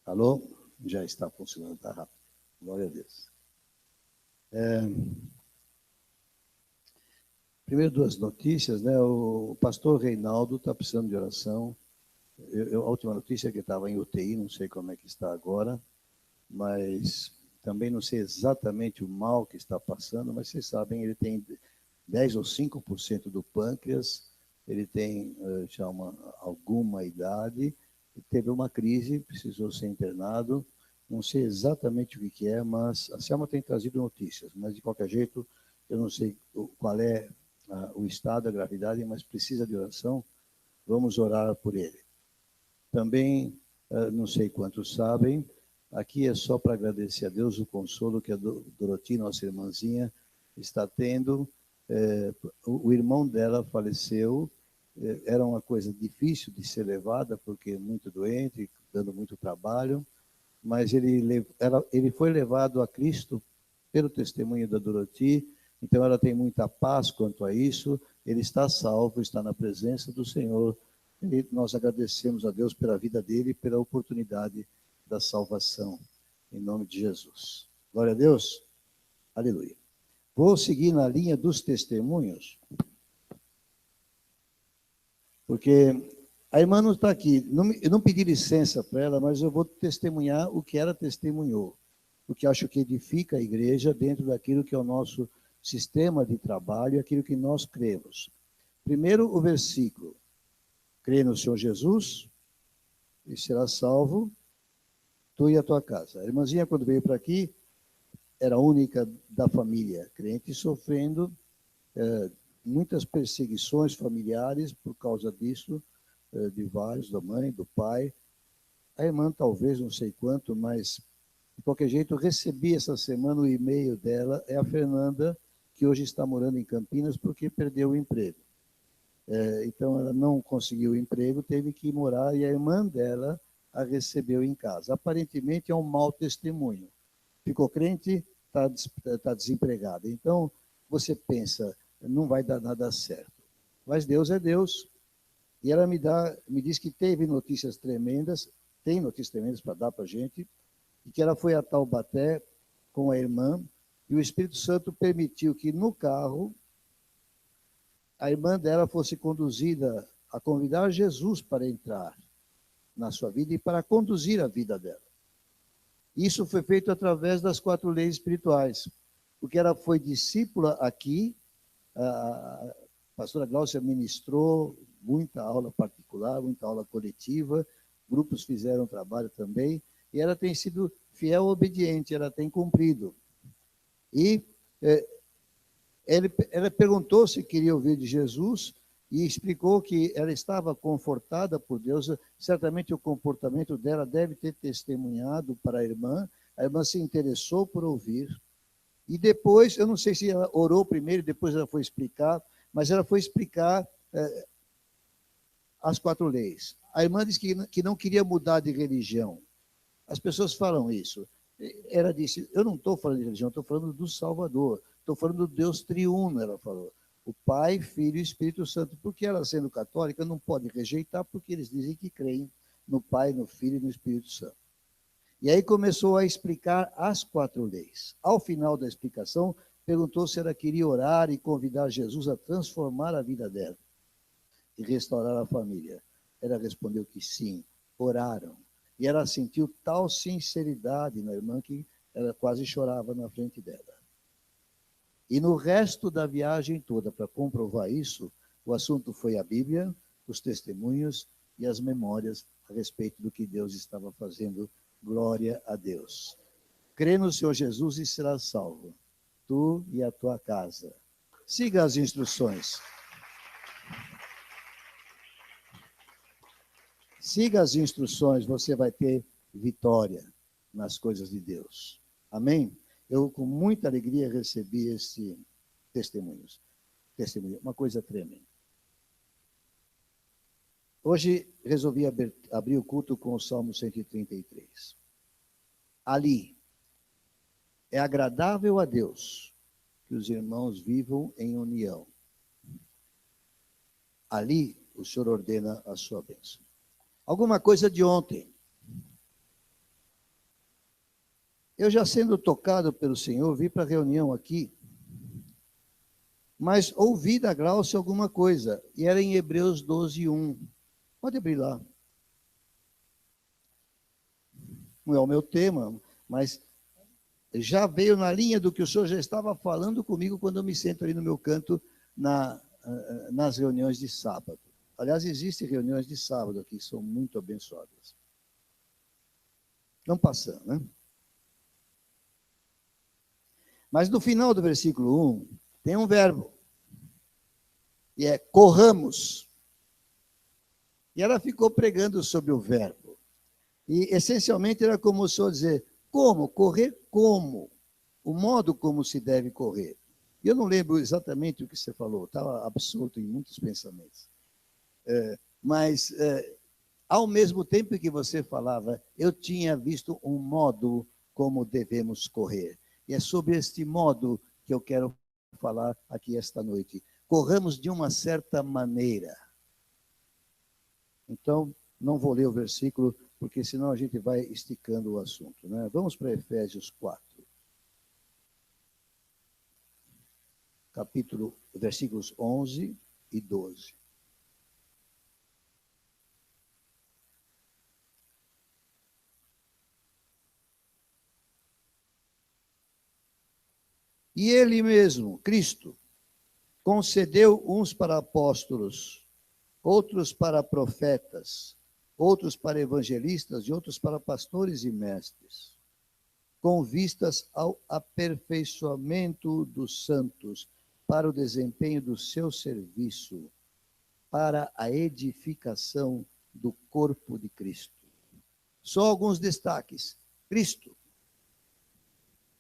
Alô? Já está funcionando, está rápido. Glória a Deus. Primeiro, duas notícias, né? O pastor Reinaldo está precisando de oração. A última notícia é que estava em UTI, não sei como é que está agora, mas também não sei exatamente o mal que está passando, mas vocês sabem, ele tem 10 ou 5% do pâncreas, ele tem já alguma idade, teve uma crise, precisou ser internado, não sei exatamente o que é, mas a Selma tem trazido notícias, mas de qualquer jeito, eu não sei qual é o estado, a gravidade, mas precisa de oração, vamos orar por ele. Também, não sei quantos sabem, aqui é só para agradecer a Deus o consolo que a Doroti, nossa irmãzinha, está tendo. O irmão dela faleceu, era uma coisa difícil de ser levada, porque muito doente, dando muito trabalho, mas ele foi levado a Cristo pelo testemunho da Doroti, então ela tem muita paz quanto a isso, ele está salvo, está na presença do Senhor, e nós agradecemos a Deus pela vida dele e pela oportunidade da salvação, em nome de Jesus. Glória a Deus. Aleluia. Vou seguir na linha dos testemunhos, porque a irmã não está aqui. Eu não pedi licença para ela, mas eu vou testemunhar o que ela testemunhou, porque acho que edifica a igreja dentro daquilo que é o nosso sistema de trabalho, aquilo que nós cremos. Primeiro, o versículo. Crê no Senhor Jesus e será salvo, tu e a tua casa. A irmãzinha, quando veio para aqui, era a única da família crente, sofrendo muitas perseguições familiares por causa disso, de vários, da mãe, do pai. A irmã, talvez, não sei quanto, mas, de qualquer jeito, recebi essa semana o e-mail dela, é a Fernanda, que hoje está morando em Campinas porque perdeu o emprego. Então, ela não conseguiu o emprego, teve que ir morar, e a irmã dela a recebeu em casa. Aparentemente, é um mau testemunho. Ficou crente, está desempregada. Então, você pensa, não vai dar nada certo. Mas Deus é Deus. E ela me diz que teve notícias tremendas, tem notícias tremendas para dar para a gente, e que ela foi a Taubaté com a irmã, e o Espírito Santo permitiu que no carro a irmã dela fosse conduzida a convidar Jesus para entrar na sua vida e para conduzir a vida dela. Isso foi feito através das 4 leis espirituais, porque ela foi discípula aqui, a pastora Glaucia ministrou muita aula particular, muita aula coletiva, grupos fizeram trabalho também, e ela tem sido fiel e obediente, ela tem cumprido. E ela perguntou se queria ouvir de Jesus e explicou que ela estava confortada por Deus. Certamente o comportamento dela deve ter testemunhado para a irmã se interessou por ouvir. E depois, eu não sei se ela orou primeiro, depois ela foi explicar, mas ela foi explicar as 4 leis. A irmã disse que não queria mudar de religião. As pessoas falam isso. Ela disse, eu não estou falando de religião, estou falando do Salvador, estou falando do Deus triuno, ela falou. O Pai, Filho e Espírito Santo. Porque ela, sendo católica, não pode rejeitar, porque eles dizem que creem no Pai, no Filho e no Espírito Santo. E aí começou a explicar as 4 leis. Ao final da explicação, perguntou se ela queria orar e convidar Jesus a transformar a vida dela e restaurar a família. Ela respondeu que sim, oraram. E ela sentiu tal sinceridade na irmã que ela quase chorava na frente dela. E no resto da viagem toda, para comprovar isso, o assunto foi a Bíblia, os testemunhos e as memórias a respeito do que Deus estava fazendo. Glória a Deus. Crê no Senhor Jesus e serás salvo, tu e a tua casa. Siga as instruções. Siga as instruções, você vai ter vitória nas coisas de Deus. Amém? Eu, com muita alegria, recebi esse testemunho. Uma coisa tremenda. Hoje, resolvi abrir o culto com o Salmo 133. Ali, é agradável a Deus que os irmãos vivam em união. Ali, o Senhor ordena a sua bênção. Alguma coisa de ontem. Eu já sendo tocado pelo Senhor, vim para a reunião aqui, mas ouvi da Glaucia alguma coisa, e era em Hebreus 12, 1. Pode abrir lá. Não é o meu tema, mas já veio na linha do que o Senhor já estava falando comigo quando eu me sento ali no meu canto nas reuniões de sábado. Aliás, existem reuniões de sábado aqui que são muito abençoadas. Não passando, né? Mas no final do versículo 1, tem um verbo. E é corramos. E ela ficou pregando sobre o verbo. E, essencialmente, era como o Senhor dizer, como? Correr como? O modo como se deve correr. E eu não lembro exatamente o que você falou, estava absorto em muitos pensamentos. Mas, ao mesmo tempo que você falava, eu tinha visto um modo como devemos correr. E é sobre este modo que eu quero falar aqui esta noite. Corramos de uma certa maneira. Então, não vou ler o versículo, porque senão a gente vai esticando o assunto, né? Vamos para Efésios 4. Versículos 11 e 12. E ele mesmo, Cristo, concedeu uns para apóstolos, outros para profetas, outros para evangelistas e outros para pastores e mestres, com vistas ao aperfeiçoamento dos santos, para o desempenho do seu serviço, para a edificação do corpo de Cristo. Só alguns destaques. Cristo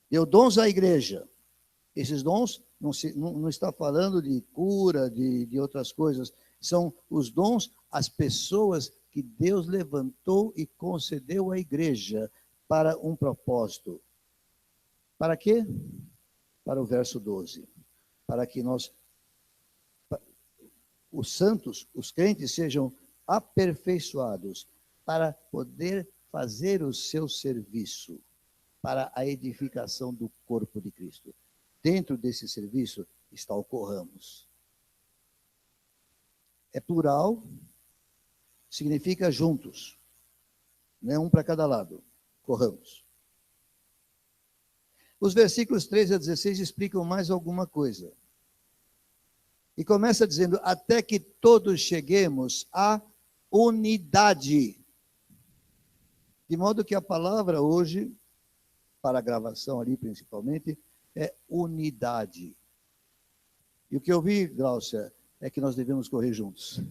deu dons à igreja. Esses dons não está falando de cura, de outras coisas. São os dons às pessoas que Deus levantou e concedeu à igreja para um propósito. Para quê? Para o verso 12. Para que os santos, os crentes, sejam aperfeiçoados para poder fazer o seu serviço para a edificação do corpo de Cristo. Dentro desse serviço está o corramos. É plural, significa juntos. Não é um para cada lado. Corramos. Os versículos 13 a 16 explicam mais alguma coisa. E começa dizendo, até que todos cheguemos à unidade. De modo que a palavra hoje, para a gravação ali principalmente, é unidade. E o que eu vi, Glaucia, é que nós devemos correr juntos.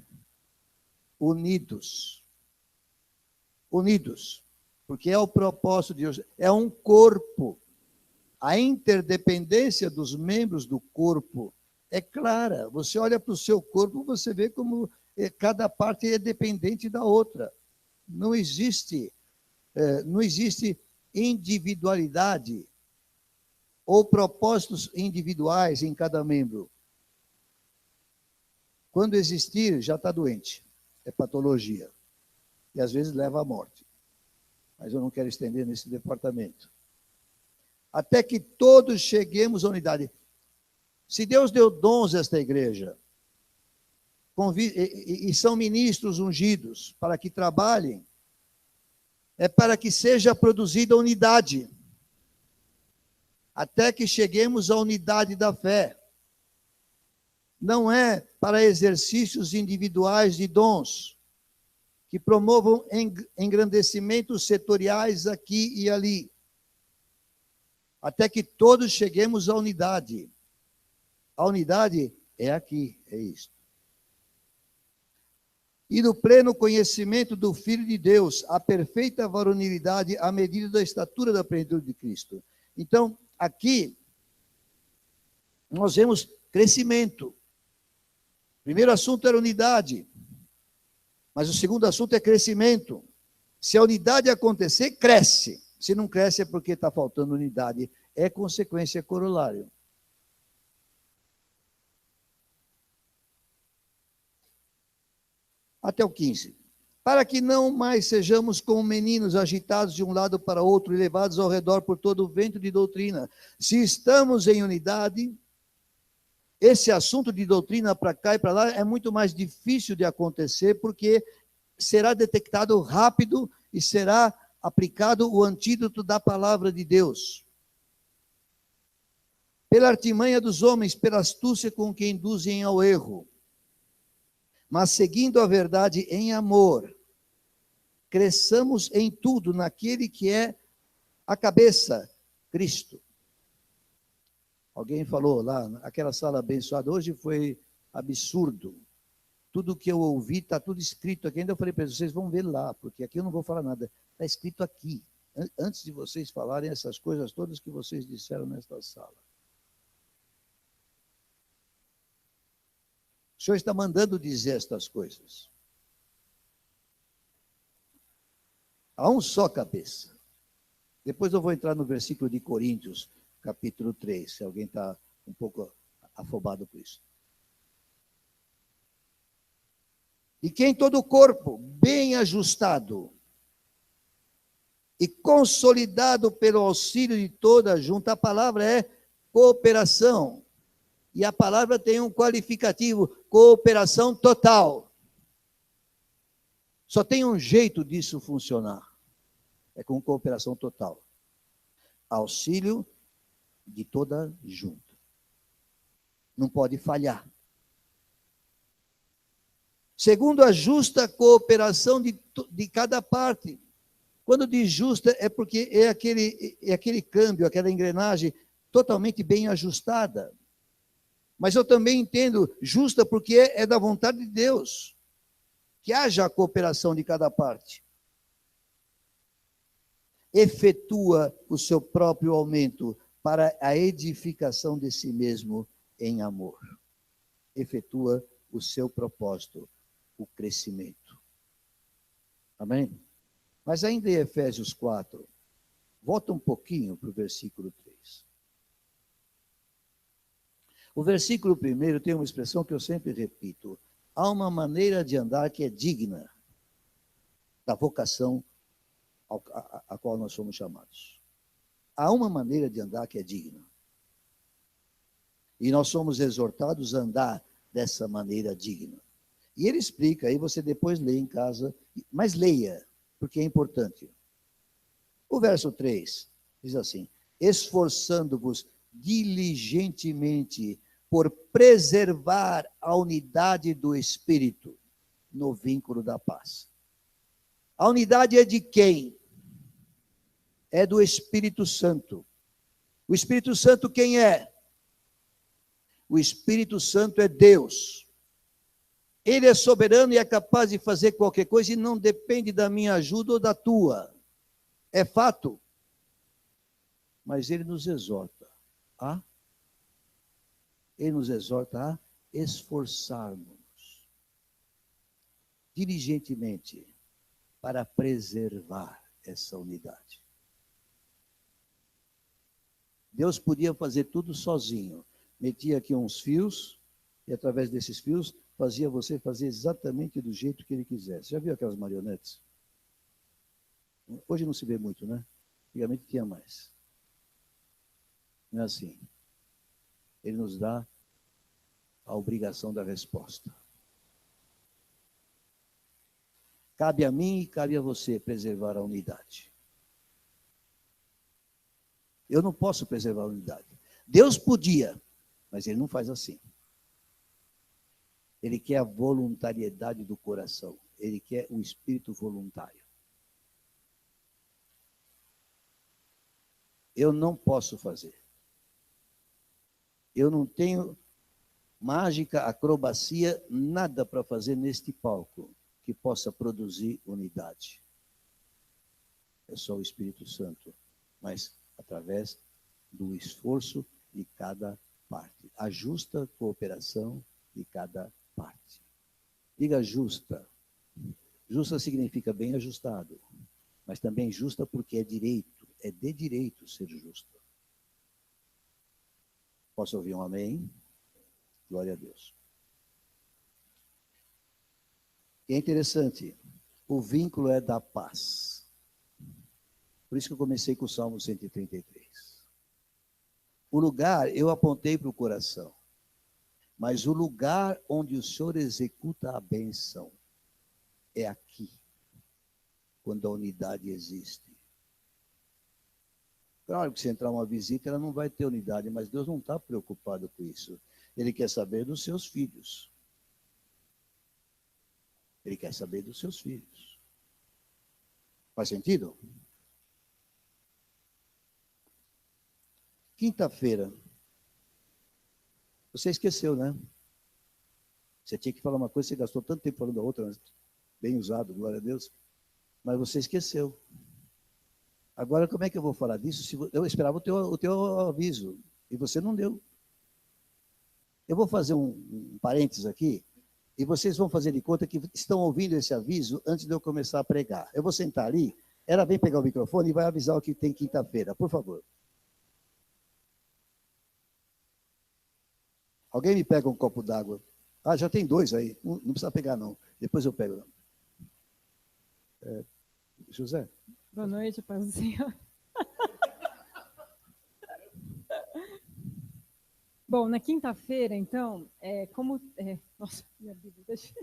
Unidos. Unidos. Porque é o propósito de Deus. É um corpo. A interdependência dos membros do corpo é clara. Você olha para o seu corpo, você vê como cada parte é dependente da outra. Não existe individualidade ou propósitos individuais em cada membro. Quando existir, já está doente. É patologia. E às vezes leva à morte. Mas eu não quero estender nesse departamento. Até que todos cheguemos à unidade. Se Deus deu dons a esta igreja, e são ministros ungidos para que trabalhem, é para que seja produzida unidade. Até que cheguemos à unidade da fé. Não é para exercícios individuais de dons, que promovam engrandecimentos setoriais aqui e ali. Até que todos cheguemos à unidade. A unidade é aqui, é isto. E no pleno conhecimento do Filho de Deus, a perfeita varonilidade à medida da estatura da plenitude de Cristo. Então, aqui, nós vemos crescimento. O primeiro assunto era unidade, mas o segundo assunto é crescimento. Se a unidade acontecer, cresce. Se não cresce é porque está faltando unidade. É consequência, é corolário. Até o 15. para que não mais sejamos como meninos agitados de um lado para outro e levados ao redor por todo o vento de doutrina. Se estamos em unidade, esse assunto de doutrina para cá e para lá é muito mais difícil de acontecer, porque será detectado rápido e será aplicado o antídoto da palavra de Deus. Pela artimanha dos homens, pela astúcia com que induzem ao erro, mas seguindo a verdade em amor, cresçamos em tudo naquele que é a cabeça, Cristo. Alguém falou lá, aquela sala abençoada, hoje foi absurdo. Tudo que eu ouvi, está tudo escrito aqui. Ainda eu falei para eles, vocês vão ver lá, porque aqui eu não vou falar nada. Está escrito aqui, antes de vocês falarem essas coisas todas que vocês disseram nesta sala. O Senhor está mandando dizer estas coisas. Há um só cabeça. Depois eu vou entrar no versículo de Coríntios, capítulo 3, se alguém está um pouco afobado por isso. E que em todo o corpo, bem ajustado e consolidado pelo auxílio de toda a junta, a palavra é cooperação. E a palavra tem um qualificativo, cooperação total. Só tem um jeito disso funcionar. É com cooperação total. Auxílio de toda junta. Não pode falhar. Segundo a justa cooperação de cada parte. Quando diz justa, é porque é aquele câmbio, aquela engrenagem totalmente bem ajustada. Mas eu também entendo justa porque é da vontade de Deus que haja a cooperação de cada parte. Efetua o seu próprio aumento para a edificação de si mesmo em amor. Efetua o seu propósito, o crescimento. Amém? Mas ainda em Efésios 4, volta um pouquinho para o versículo 3. O versículo 1 tem uma expressão que eu sempre repito. Há uma maneira de andar que é digna da vocação a qual nós somos chamados. Há uma maneira de andar que é digna. E nós somos exortados a andar dessa maneira digna. E ele explica, aí você depois lê em casa, mas leia, porque é importante. O verso 3 diz assim: esforçando-vos diligentemente por preservar a unidade do Espírito no vínculo da paz. A unidade é de quem? É do Espírito Santo. O Espírito Santo quem é? O Espírito Santo é Deus. Ele é soberano e é capaz de fazer qualquer coisa e não depende da minha ajuda ou da tua. É fato. Mas ele nos exorta a esforçarmos diligentemente para preservar essa unidade. Deus podia fazer tudo sozinho. Metia aqui uns fios e através desses fios fazia você fazer exatamente do jeito que ele quisesse. Já viu aquelas marionetes? Hoje não se vê muito, né? Antigamente tinha mais. Não é assim. Ele nos dá a obrigação da resposta. Cabe a mim e cabe a você preservar a unidade. Eu não posso preservar a unidade. Deus podia, mas ele não faz assim. Ele quer a voluntariedade do coração. Ele quer o espírito voluntário. Eu não posso fazer. Eu não tenho mágica, acrobacia, nada para fazer neste palco que possa produzir unidade. É só o Espírito Santo, mas através do esforço de cada parte. A justa cooperação de cada parte. Diga justa. Justa significa bem ajustado, mas também justa porque é direito, é de direito ser justa. Posso ouvir um amém? Glória a Deus. E é interessante, O vínculo é da paz. Por isso que eu comecei com o Salmo 133. O lugar eu apontei para o coração, mas o lugar onde o Senhor executa a bênção é aqui, quando a unidade existe. Claro que se entrar uma visita, ela não vai ter unidade, mas Deus não está preocupado com isso. Ele quer saber dos seus filhos. Ele quer saber dos seus filhos. Faz sentido? Quinta-feira. Você esqueceu, né? Você tinha que falar uma coisa, você gastou tanto tempo falando a outra, bem usado, glória a Deus. Mas você esqueceu. Agora, como é que eu vou falar disso? Eu esperava o teu aviso, e você não deu. Eu vou fazer um parênteses aqui, e vocês vão fazer de conta que estão ouvindo esse aviso antes de eu começar a pregar. Eu vou sentar ali, ela vem pegar o microfone e vai avisar o que tem quinta-feira, por favor. Alguém me pega um copo d'água. Ah, já tem 2 aí, não precisa pegar não, depois eu pego. José? Boa noite, paz do Senhor. Bom, na quinta-feira, então, nossa, minha Bíblia, deixa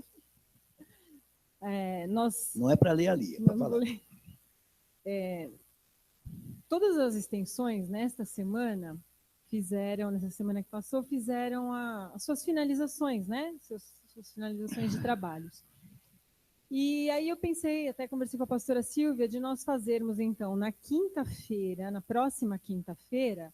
nós... Não é para ler ali, é para falar. Todas as extensões, nessa semana que passou, fizeram as suas finalizações, né? Suas finalizações de trabalhos. E aí eu pensei, até conversei com a pastora Silvia, de nós fazermos, então, na próxima quinta-feira,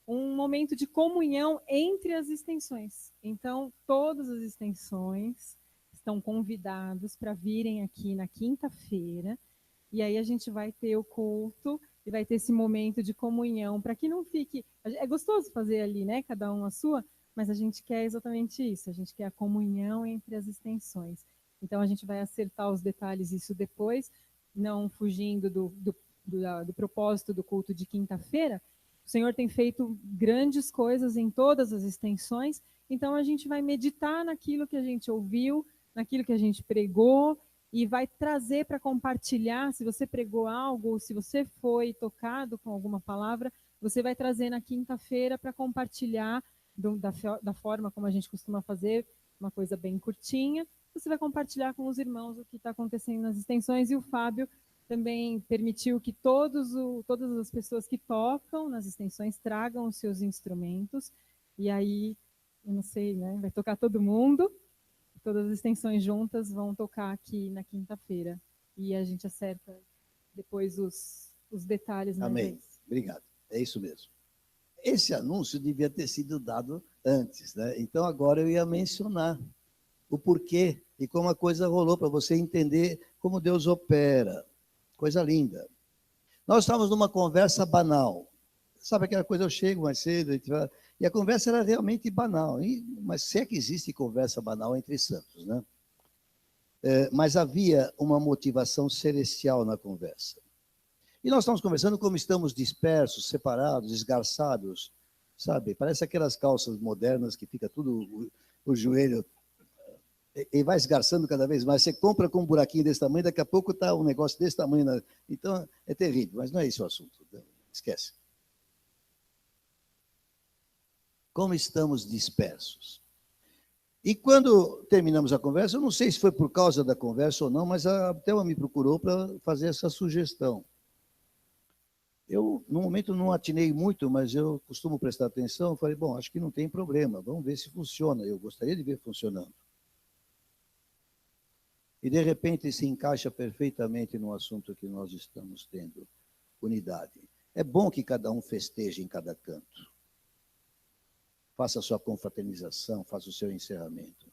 um momento de comunhão entre as extensões. Então, todas as extensões estão convidados para virem aqui na quinta-feira, e aí a gente vai ter o culto e vai ter esse momento de comunhão, para que não fique... É gostoso fazer ali, né? Cada um a sua, mas a gente quer exatamente isso, a gente quer a comunhão entre as extensões. Então, a gente vai acertar os detalhes isso depois, não fugindo do propósito do culto de quinta-feira. O Senhor tem feito grandes coisas em todas as extensões, então a gente vai meditar naquilo que a gente ouviu, naquilo que a gente pregou, e vai trazer para compartilhar. Se você pregou algo, se você foi tocado com alguma palavra, você vai trazer na quinta-feira para compartilhar da forma como a gente costuma fazer, uma coisa bem curtinha. Você vai compartilhar com os irmãos o que está acontecendo nas extensões, e o Fábio também permitiu que todas as pessoas que tocam nas extensões tragam os seus instrumentos, e aí, eu não sei, né, vai tocar todo mundo, todas as extensões juntas vão tocar aqui na quinta-feira, e a gente acerta depois os detalhes. Amém. Obrigado. É isso mesmo. Esse anúncio devia ter sido dado antes, né? Então agora eu ia mencionar o porquê e como a coisa rolou, para você entender como Deus opera. Coisa linda. Nós estávamos numa conversa banal. Sabe aquela coisa, eu chego mais cedo, e a conversa era realmente banal. Mas se é que existe conversa banal entre santos, né? Mas havia uma motivação celestial na conversa. E nós estamos conversando como estamos dispersos, separados, esgarçados, sabe? Parece aquelas calças modernas que fica tudo o joelho e vai esgarçando cada vez mais. Você compra com um buraquinho desse tamanho, daqui a pouco está um negócio desse tamanho. Então, é terrível, mas não é esse o assunto. Esquece. Como estamos dispersos. E quando terminamos a conversa, eu não sei se foi por causa da conversa ou não, mas a Thelma me procurou para fazer essa sugestão. Eu, no momento, não atinei muito, mas eu costumo prestar atenção. Eu falei, bom, acho que não tem problema, vamos ver se funciona. Eu gostaria de ver funcionando. E, de repente, se encaixa perfeitamente no assunto que nós estamos tendo, unidade. É bom que cada um festeje em cada canto. Faça a sua confraternização, faça o seu encerramento.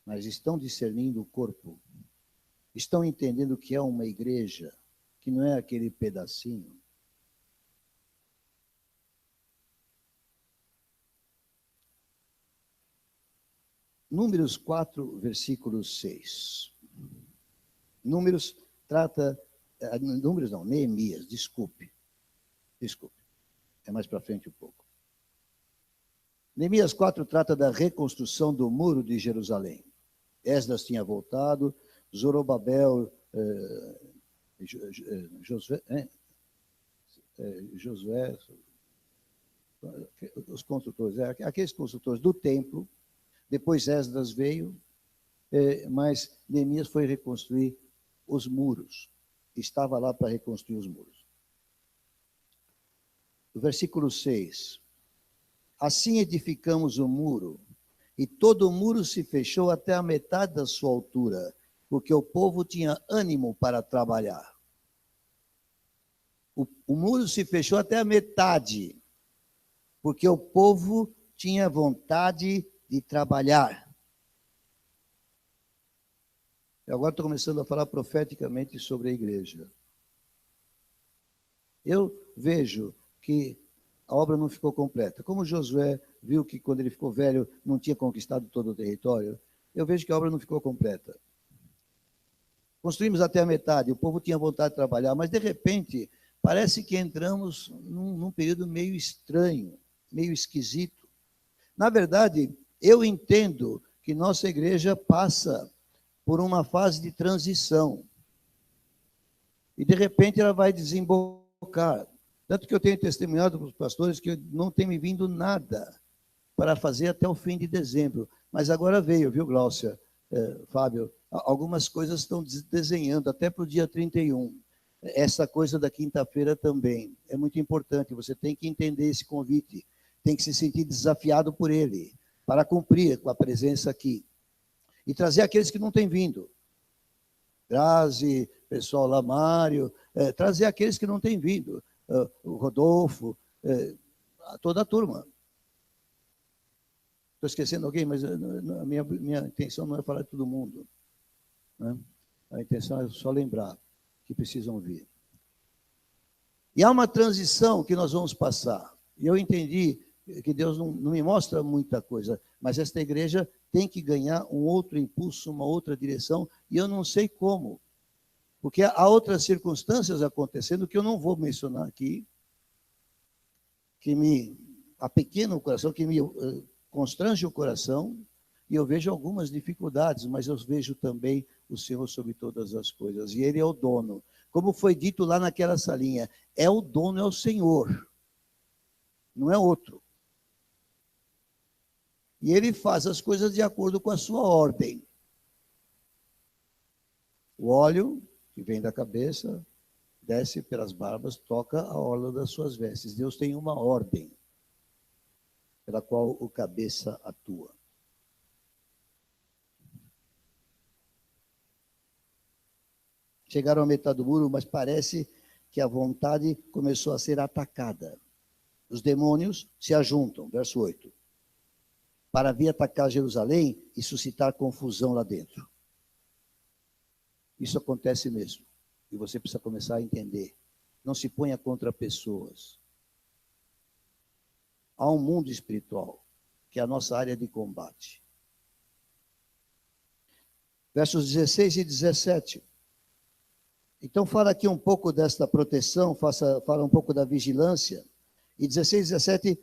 Mas estão discernindo o corpo. Estão entendendo que é uma igreja, que não é aquele pedacinho. Números 4, versículo 6. Números trata... Números não, Neemias, desculpe. É mais para frente um pouco. Neemias 4 trata da reconstrução do muro de Jerusalém. Esdras tinha voltado, Zorobabel Josué, os construtores, aqueles construtores do templo. Depois Esdras veio, mas Neemias foi reconstruir os muros. Estava lá para reconstruir os muros. O versículo 6. Assim edificamos o muro, e todo o muro se fechou até a metade da sua altura, porque o povo tinha ânimo para trabalhar. O muro se fechou até a metade, porque o povo tinha vontade de trabalhar. Eu agora estou começando a falar profeticamente sobre a igreja. Eu vejo que a obra não ficou completa. Como Josué viu que quando ele ficou velho não tinha conquistado todo o território, eu vejo que a obra não ficou completa. Construímos até a metade, o povo tinha vontade de trabalhar, mas de repente parece que entramos num período meio estranho, meio esquisito. Na verdade, eu entendo que nossa igreja passa por uma fase de transição. E de repente ela vai desembocar. Tanto que eu tenho testemunhado para os pastores que não tem me vindo nada para fazer até o fim de dezembro. Mas agora veio, viu, Gláucia, Fábio? Algumas coisas estão desenhando até para o dia 31. Essa coisa da quinta-feira também é muito importante. Você tem que entender esse convite. Tem que se sentir desafiado por ele, para cumprir com a presença aqui. E trazer aqueles que não têm vindo. Grazi, pessoal lá, Mário, trazer aqueles que não têm vindo. O Rodolfo, toda a turma. Estou esquecendo alguém, mas a minha intenção não é falar de todo mundo. Né? A intenção é só lembrar que precisam vir. E há uma transição que nós vamos passar. E eu entendi que Deus não me mostra muita coisa, mas esta igreja tem que ganhar um outro impulso, uma outra direção, e eu não sei como. Porque há outras circunstâncias acontecendo que eu não vou mencionar aqui, que me apequena o coração, que me constrange o coração, e eu vejo algumas dificuldades, mas eu vejo também o Senhor sobre todas as coisas, e Ele é o dono. Como foi dito lá naquela salinha, é o dono, é o Senhor, não é outro. E Ele faz as coisas de acordo com a sua ordem. O óleo que vem da cabeça, desce pelas barbas, toca a orla das suas vestes. Deus tem uma ordem pela qual o cabeça atua. Chegaram à metade do muro, mas parece que a vontade começou a ser atacada. Os demônios se ajuntam, verso 8, para vir atacar Jerusalém e suscitar confusão lá dentro. Isso acontece mesmo. E você precisa começar a entender. Não se ponha contra pessoas. Há um mundo espiritual, que é a nossa área de combate. Versos 16 e 17. Então fala aqui um pouco desta proteção, fala um pouco da vigilância. E 16 e 17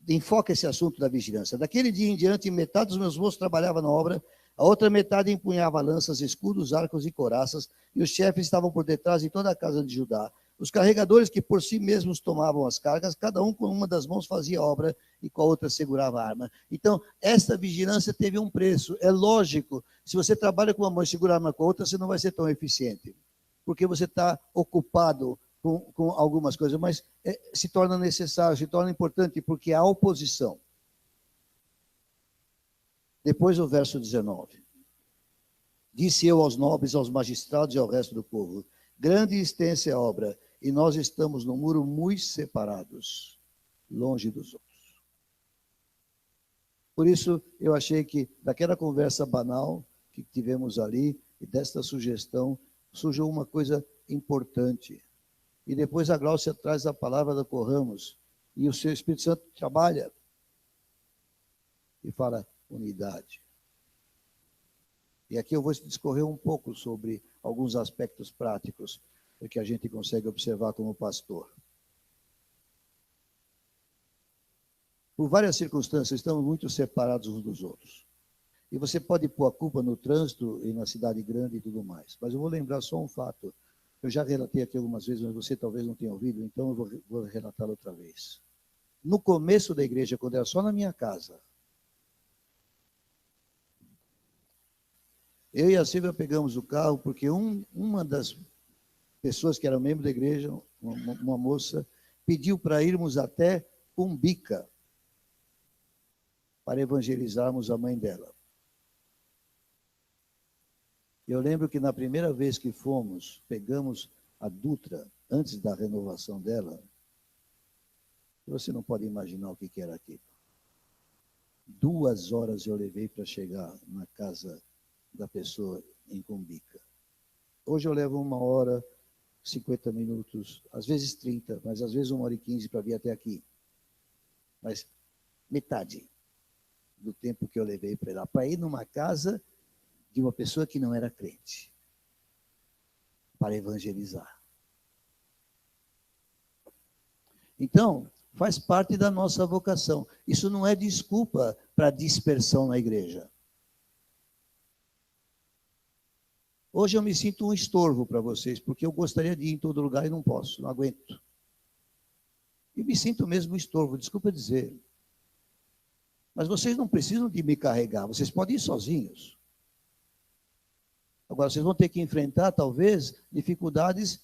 enfoca esse assunto da vigilância. Daquele dia em diante, metade dos meus moços trabalhava na obra, a outra metade empunhava lanças, escudos, arcos e couraças, e os chefes estavam por detrás de toda a casa de Judá. Os carregadores que por si mesmos tomavam as cargas, cada um com uma das mãos fazia obra e com a outra segurava a arma. Então, essa vigilância teve um preço. É lógico, se você trabalha com uma mão e segura a arma com a outra, você não vai ser tão eficiente, porque você está ocupado com algumas coisas, mas se torna necessário, se torna importante, porque há oposição. Depois o verso 19. Disse eu aos nobres, aos magistrados e ao resto do povo, grande e extensa é a obra, e nós estamos no muro muito separados, longe dos outros. Por isso, eu achei que daquela conversa banal que tivemos ali, e desta sugestão, surgiu uma coisa importante. E depois a Gláucia traz a palavra da Corramos, e o seu Espírito Santo trabalha e fala unidade. E aqui eu vou discorrer um pouco sobre alguns aspectos práticos que a gente consegue observar como pastor. Por várias circunstâncias, estamos muito separados uns dos outros. E você pode pôr a culpa no trânsito e na cidade grande e tudo mais. Mas eu vou lembrar só um fato. Eu já relatei aqui algumas vezes, mas você talvez não tenha ouvido, então eu vou relatá-lo outra vez. No começo da igreja, quando era só na minha casa, eu e a Silvia pegamos o carro porque uma das pessoas que era membro da igreja, uma moça, pediu para irmos até Umbica para evangelizarmos a mãe dela. Eu lembro que na primeira vez que fomos, pegamos a Dutra, antes da renovação dela, você não pode imaginar o que era aquilo. 2 horas eu levei para chegar na casa da pessoa em Cumbica. Hoje eu levo 1 hora, 50 minutos, às vezes 30, mas às vezes 1 hora e 15 para vir até aqui. Mas metade do tempo que eu levei para ir lá, para ir numa casa de uma pessoa que não era crente, para evangelizar. Então, faz parte da nossa vocação. Isso não é desculpa para dispersão na igreja. Hoje eu me sinto um estorvo para vocês, porque eu gostaria de ir em todo lugar e não posso, não aguento. E me sinto mesmo um estorvo, desculpa dizer. Mas vocês não precisam de me carregar, vocês podem ir sozinhos. Agora, vocês vão ter que enfrentar, talvez, dificuldades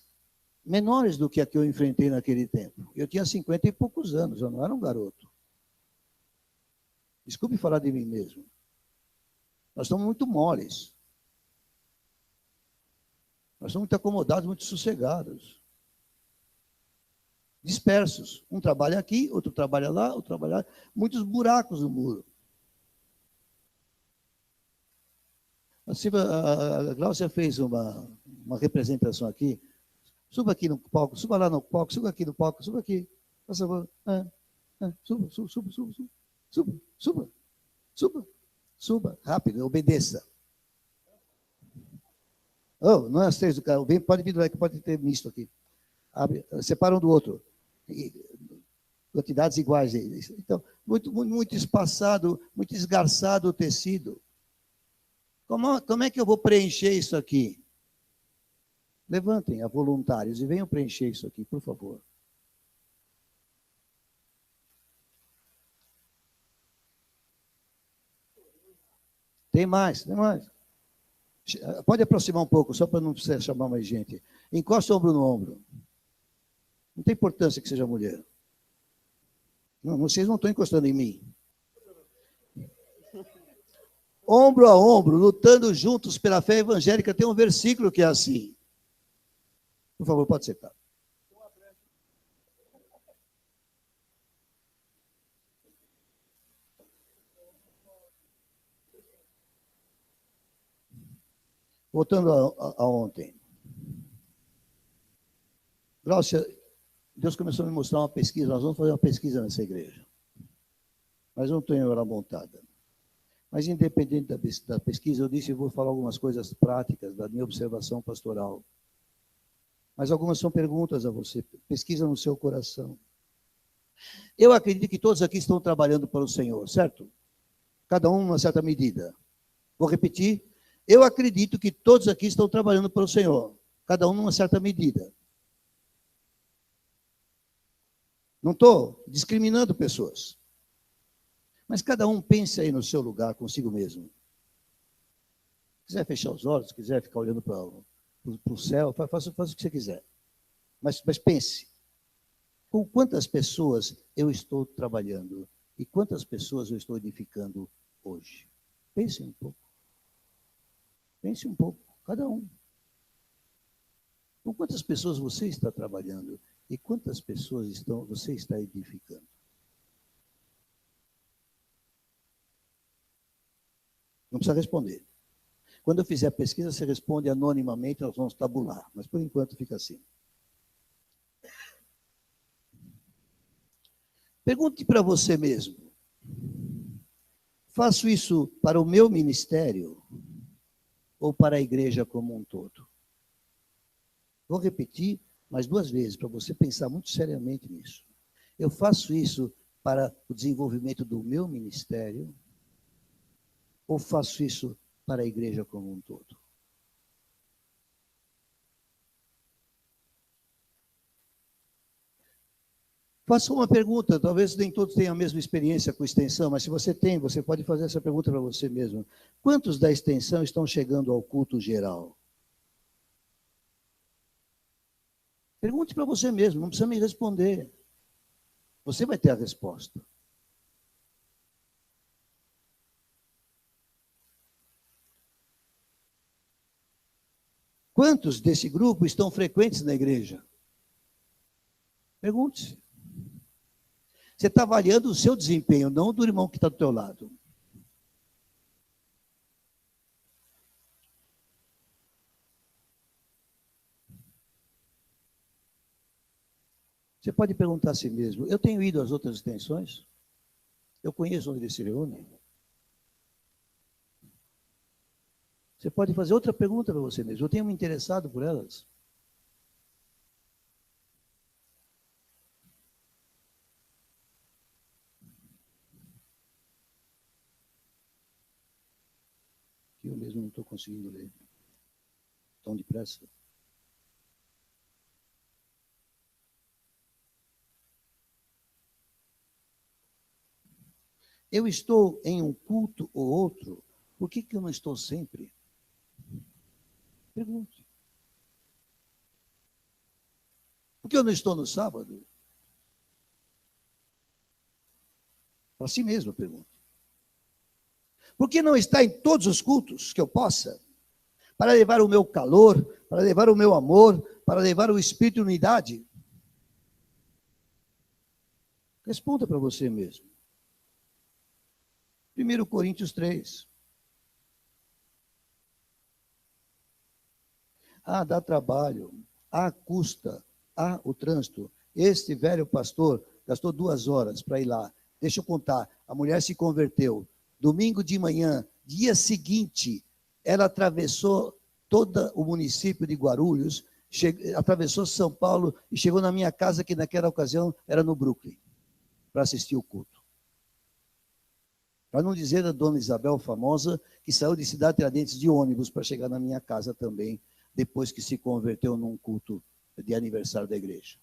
menores do que a que eu enfrentei naquele tempo. Eu tinha 50 e poucos anos, eu não era um garoto. Desculpe falar de mim mesmo. Nós estamos muito moles. Nós estamos muito acomodados, muito sossegados. Dispersos. Um trabalha aqui, outro trabalha lá, outro trabalha lá. Muitos buracos no muro. A Gláucia fez uma representação aqui. Suba aqui no palco, suba lá no palco, suba aqui no palco, suba aqui. Por favor. Suba, suba, suba, suba, suba. Suba, suba, suba. Suba, rápido, obedeça. Oh, não é as 3 do carro. Pode vir do que pode ter misto aqui. Abre, separa um do outro. Quantidades iguais. Então, muito espaçado, muito esgarçado o tecido. Como é que eu vou preencher isso aqui? Levantem a voluntários e venham preencher isso aqui, por favor. Tem mais, tem mais. Pode aproximar um pouco, só para não precisar chamar mais gente. Encosta o ombro no ombro. Não tem importância que seja mulher. Não, vocês não estão encostando em mim. Ombro a ombro, lutando juntos pela fé evangélica. Tem um versículo que é assim. Por favor, pode sentar. Voltando a ontem. Gláucia, Deus começou a me mostrar uma pesquisa. Nós vamos fazer uma pesquisa nessa igreja. Mas não tenho ela montada. Mas, independente da pesquisa, eu disse que vou falar algumas coisas práticas da minha observação pastoral. Mas algumas são perguntas a você. Pesquisa no seu coração. Eu acredito que todos aqui estão trabalhando para o Senhor, certo? Cada um numa certa medida. Vou repetir. Eu acredito que todos aqui estão trabalhando para o Senhor. Cada um numa certa medida. Não estou discriminando pessoas. Mas cada um pense aí no seu lugar, consigo mesmo. Se quiser fechar os olhos, se quiser ficar olhando para o céu, faça o que você quiser. Mas pense, com quantas pessoas eu estou trabalhando e quantas pessoas eu estou edificando hoje? Pense um pouco. Pense um pouco, cada um. Com quantas pessoas você está trabalhando e quantas pessoas você está edificando? Não precisa responder. Quando eu fizer a pesquisa, você responde anonimamente, nós vamos tabular. Mas, por enquanto, fica assim. Pergunte para você mesmo. Faço isso para o meu ministério ou para a igreja como um todo? Vou repetir mais 2 vezes, para você pensar muito seriamente nisso. Eu faço isso para o desenvolvimento do meu ministério Ou faço isso para a igreja como um todo? Faça uma pergunta, talvez nem todos tenham a mesma experiência com extensão, mas se você tem, você pode fazer essa pergunta para você mesmo. Quantos da extensão estão chegando ao culto geral? Pergunte para você mesmo, não precisa me responder. Você vai ter a resposta. Quantos desse grupo estão frequentes na igreja? Pergunte-se. Você está avaliando o seu desempenho, não o do irmão que está do teu lado. Você pode perguntar a si mesmo, eu tenho ido às outras extensões? Eu conheço onde eles se reúnem? Você pode fazer outra pergunta para você mesmo, eu tenho me interessado por elas? Que eu mesmo não estou conseguindo ler. Tão depressa. Eu estou em um culto ou outro, por que eu não estou sempre? Pergunte. Por que eu não estou no sábado? Para si mesmo, pergunte. Por que não está em todos os cultos que eu possa? Para levar o meu calor, para levar o meu amor, para levar o espírito de unidade? Responda para você mesmo. 1 Coríntios 3. Dá trabalho, custa, o trânsito. Este velho pastor gastou 2 horas para ir lá. Deixa eu contar, a mulher se converteu. Domingo de manhã, dia seguinte, ela atravessou todo o município de Guarulhos, atravessou São Paulo e chegou na minha casa, que naquela ocasião era no Brooklyn, para assistir o culto. Para não dizer da dona Isabel famosa, que saiu de Cidade Tiradentes de ônibus para chegar na minha casa também, depois que se converteu num culto de aniversário da igreja.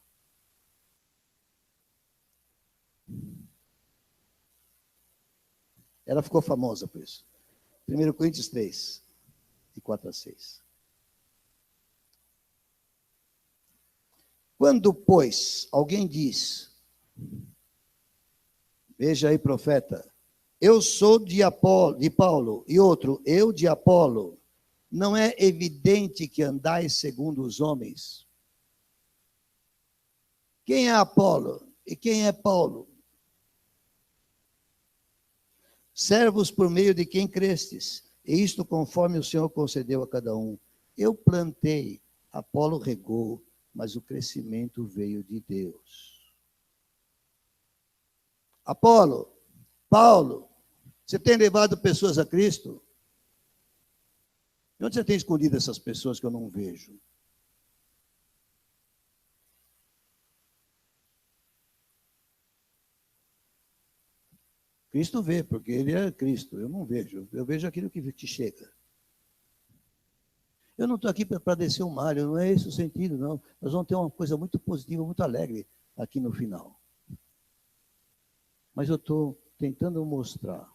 Ela ficou famosa por isso. 1 Coríntios 3, de 4 a 6. Quando, pois, alguém diz, veja aí, profeta, eu sou de Paulo, e outro, eu de Apolo, não é evidente que andais segundo os homens? Quem é Apolo e quem é Paulo? Servos por meio de quem crestes, e isto conforme o Senhor concedeu a cada um. Eu plantei, Apolo regou, mas o crescimento veio de Deus. Apolo, Paulo, você tem levado pessoas a Cristo? De onde você tem escolhido essas pessoas que eu não vejo? Cristo vê, porque ele é Cristo. Eu não vejo. Eu vejo aquilo que te chega. Eu não estou aqui para descer o mar, não é esse o sentido, não. Nós vamos ter uma coisa muito positiva, muito alegre aqui no final. Mas eu estou tentando mostrar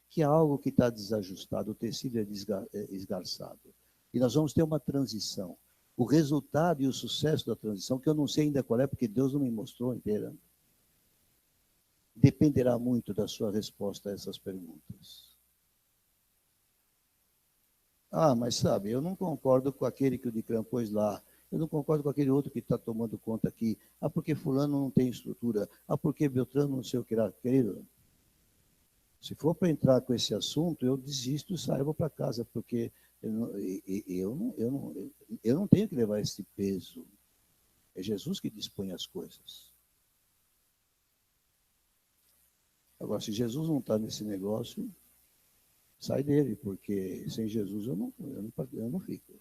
que há algo que está desajustado, o tecido é esgarçado. E nós vamos ter uma transição. O resultado e o sucesso da transição, que eu não sei ainda qual é, porque Deus não me mostrou inteira, dependerá muito da sua resposta a essas perguntas. Mas sabe, eu não concordo com aquele que o Dicran pôs lá. Eu não concordo com aquele outro que está tomando conta aqui. Porque fulano não tem estrutura. Porque Beltrano não sei o que lá. Querido, se for para entrar com esse assunto, eu desisto e saio para casa, porque eu não tenho que levar esse peso. É Jesus que dispõe as coisas. Agora, se Jesus não está nesse negócio, sai dele, porque sem Jesus eu não fico.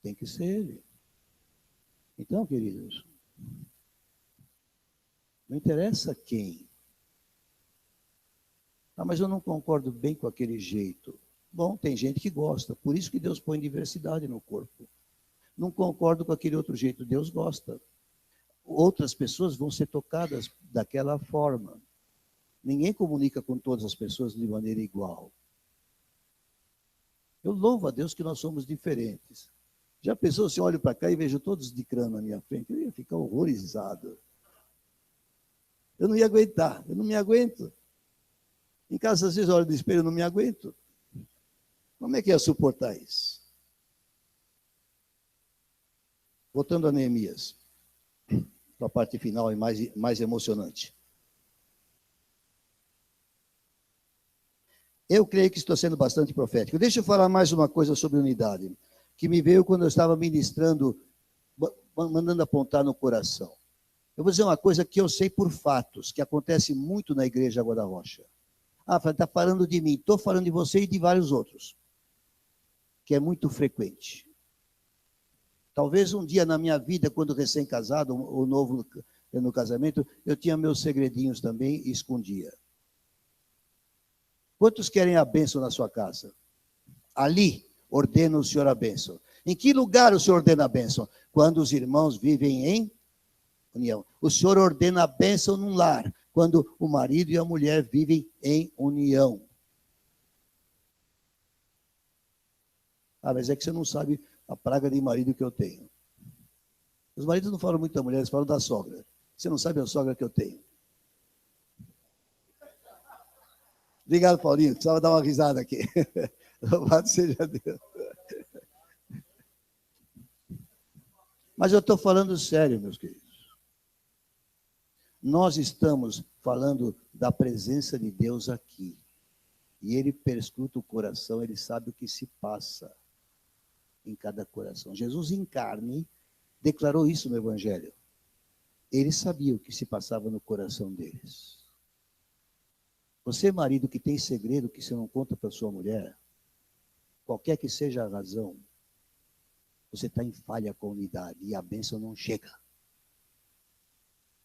Tem que ser ele. Então, queridos, não interessa quem. Ah, mas eu não concordo bem com aquele jeito. Bom, tem gente que gosta, por isso que Deus põe diversidade no corpo. Não concordo com aquele outro jeito, Deus gosta. Outras pessoas vão ser tocadas daquela forma. Ninguém comunica com todas as pessoas de maneira igual. Eu louvo a Deus que nós somos diferentes. Já pensou se eu olho para cá e vejo todos de crânio na minha frente? Eu ia ficar horrorizado. Eu não ia aguentar, eu não me aguento. Em casa, às vezes, eu olho no espelho e não me aguento. Como é que ia suportar isso? Voltando a Neemias, para a parte final e mais emocionante. Eu creio que estou sendo bastante profético. Deixa eu falar mais uma coisa sobre unidade, que me veio quando eu estava ministrando, mandando apontar no coração. Eu vou dizer uma coisa que eu sei por fatos, que acontece muito na igreja Água da Rocha. Ah, está falando de mim. Estou falando de você e de vários outros, que é muito frequente. Talvez um dia na minha vida, quando recém-casado, ou novo no casamento, eu tinha meus segredinhos também e escondia. Quantos querem a bênção na sua casa? Ali ordena o Senhor a bênção. Em que lugar o Senhor ordena a bênção? Quando os irmãos vivem em união. O Senhor ordena a bênção num lar, quando o marido e a mulher vivem em união. Ah, mas é que você não sabe a praga de marido que eu tenho. Os maridos não falam muito da mulher, eles falam da sogra. Você não sabe a sogra que eu tenho. Obrigado, Paulinho. Precisava dar uma risada aqui. Louvado seja Deus. Mas eu estou falando sério, meus queridos. Nós estamos falando da presença de Deus aqui. E Ele perscruta o coração, Ele sabe o que se passa em cada coração. Jesus em carne declarou isso no Evangelho. Ele sabia o que se passava no coração deles. Você, marido, que tem segredo que você não conta para sua mulher, qualquer que seja a razão, você está em falha com a unidade e a bênção não chega.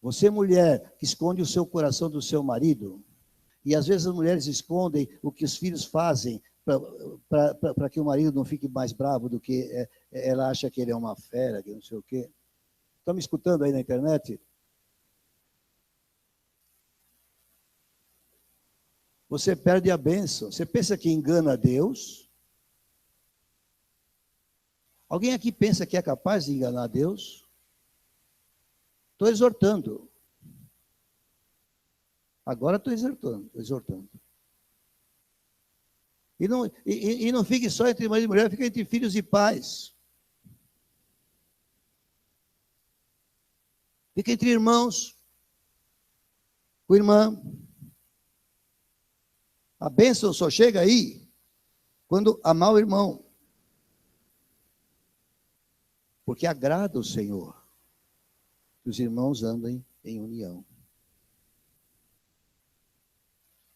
Você, mulher, que esconde o seu coração do seu marido, e às vezes as mulheres escondem o que os filhos fazem para que o marido não fique mais bravo do que ela acha que ele é uma fera, que não sei o quê. Estão me escutando aí na internet? Você perde a bênção. Você pensa que engana a Deus? Alguém aqui pensa que é capaz de enganar a Deus? Estou exortando. Agora estou exortando. E não fique só entre marido e mulher, fica entre filhos e pais. Fica entre irmãos, com irmã. A bênção só chega aí quando amar o irmão. Porque agrada o Senhor que os irmãos andem em união.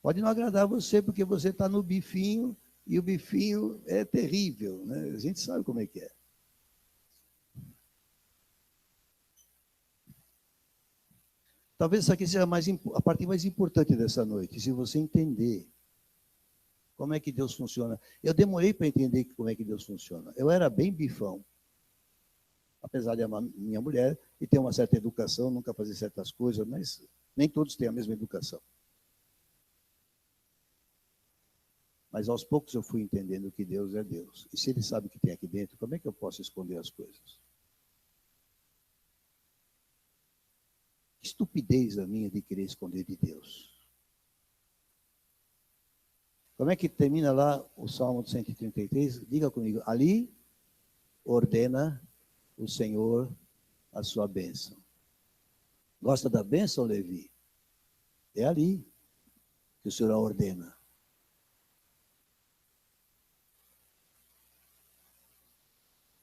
Pode não agradar você, porque você está no bifinho, e o bifinho é terrível, né? A gente sabe como é que é. Talvez essa aqui seja a parte mais importante dessa noite, se você entender como é que Deus funciona. Eu demorei para entender como é que Deus funciona. Eu era bem bifão, apesar de amar minha mulher e ter uma certa educação, nunca fazer certas coisas, mas nem todos têm a mesma educação. Mas aos poucos eu fui entendendo que Deus é Deus. E se Ele sabe o que tem aqui dentro, como é que eu posso esconder as coisas? Que estupidez a minha de querer esconder de Deus. Como é que termina lá o Salmo 133? Diga comigo. Ali ordena o Senhor a sua bênção. Gosta da bênção, Levi? É ali que o Senhor a ordena.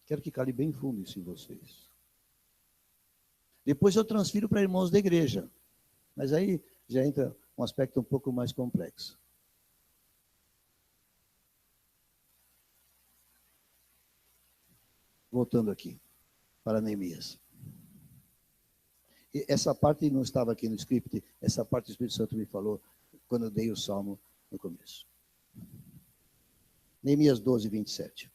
Quero que cale bem fundo isso em vocês. Depois eu transfiro para irmãos da igreja. Mas aí já entra um aspecto um pouco mais complexo. Voltando aqui para Neemias. E essa parte não estava aqui no script, essa parte o Espírito Santo me falou quando eu dei o Salmo no começo. Neemias 12, 27.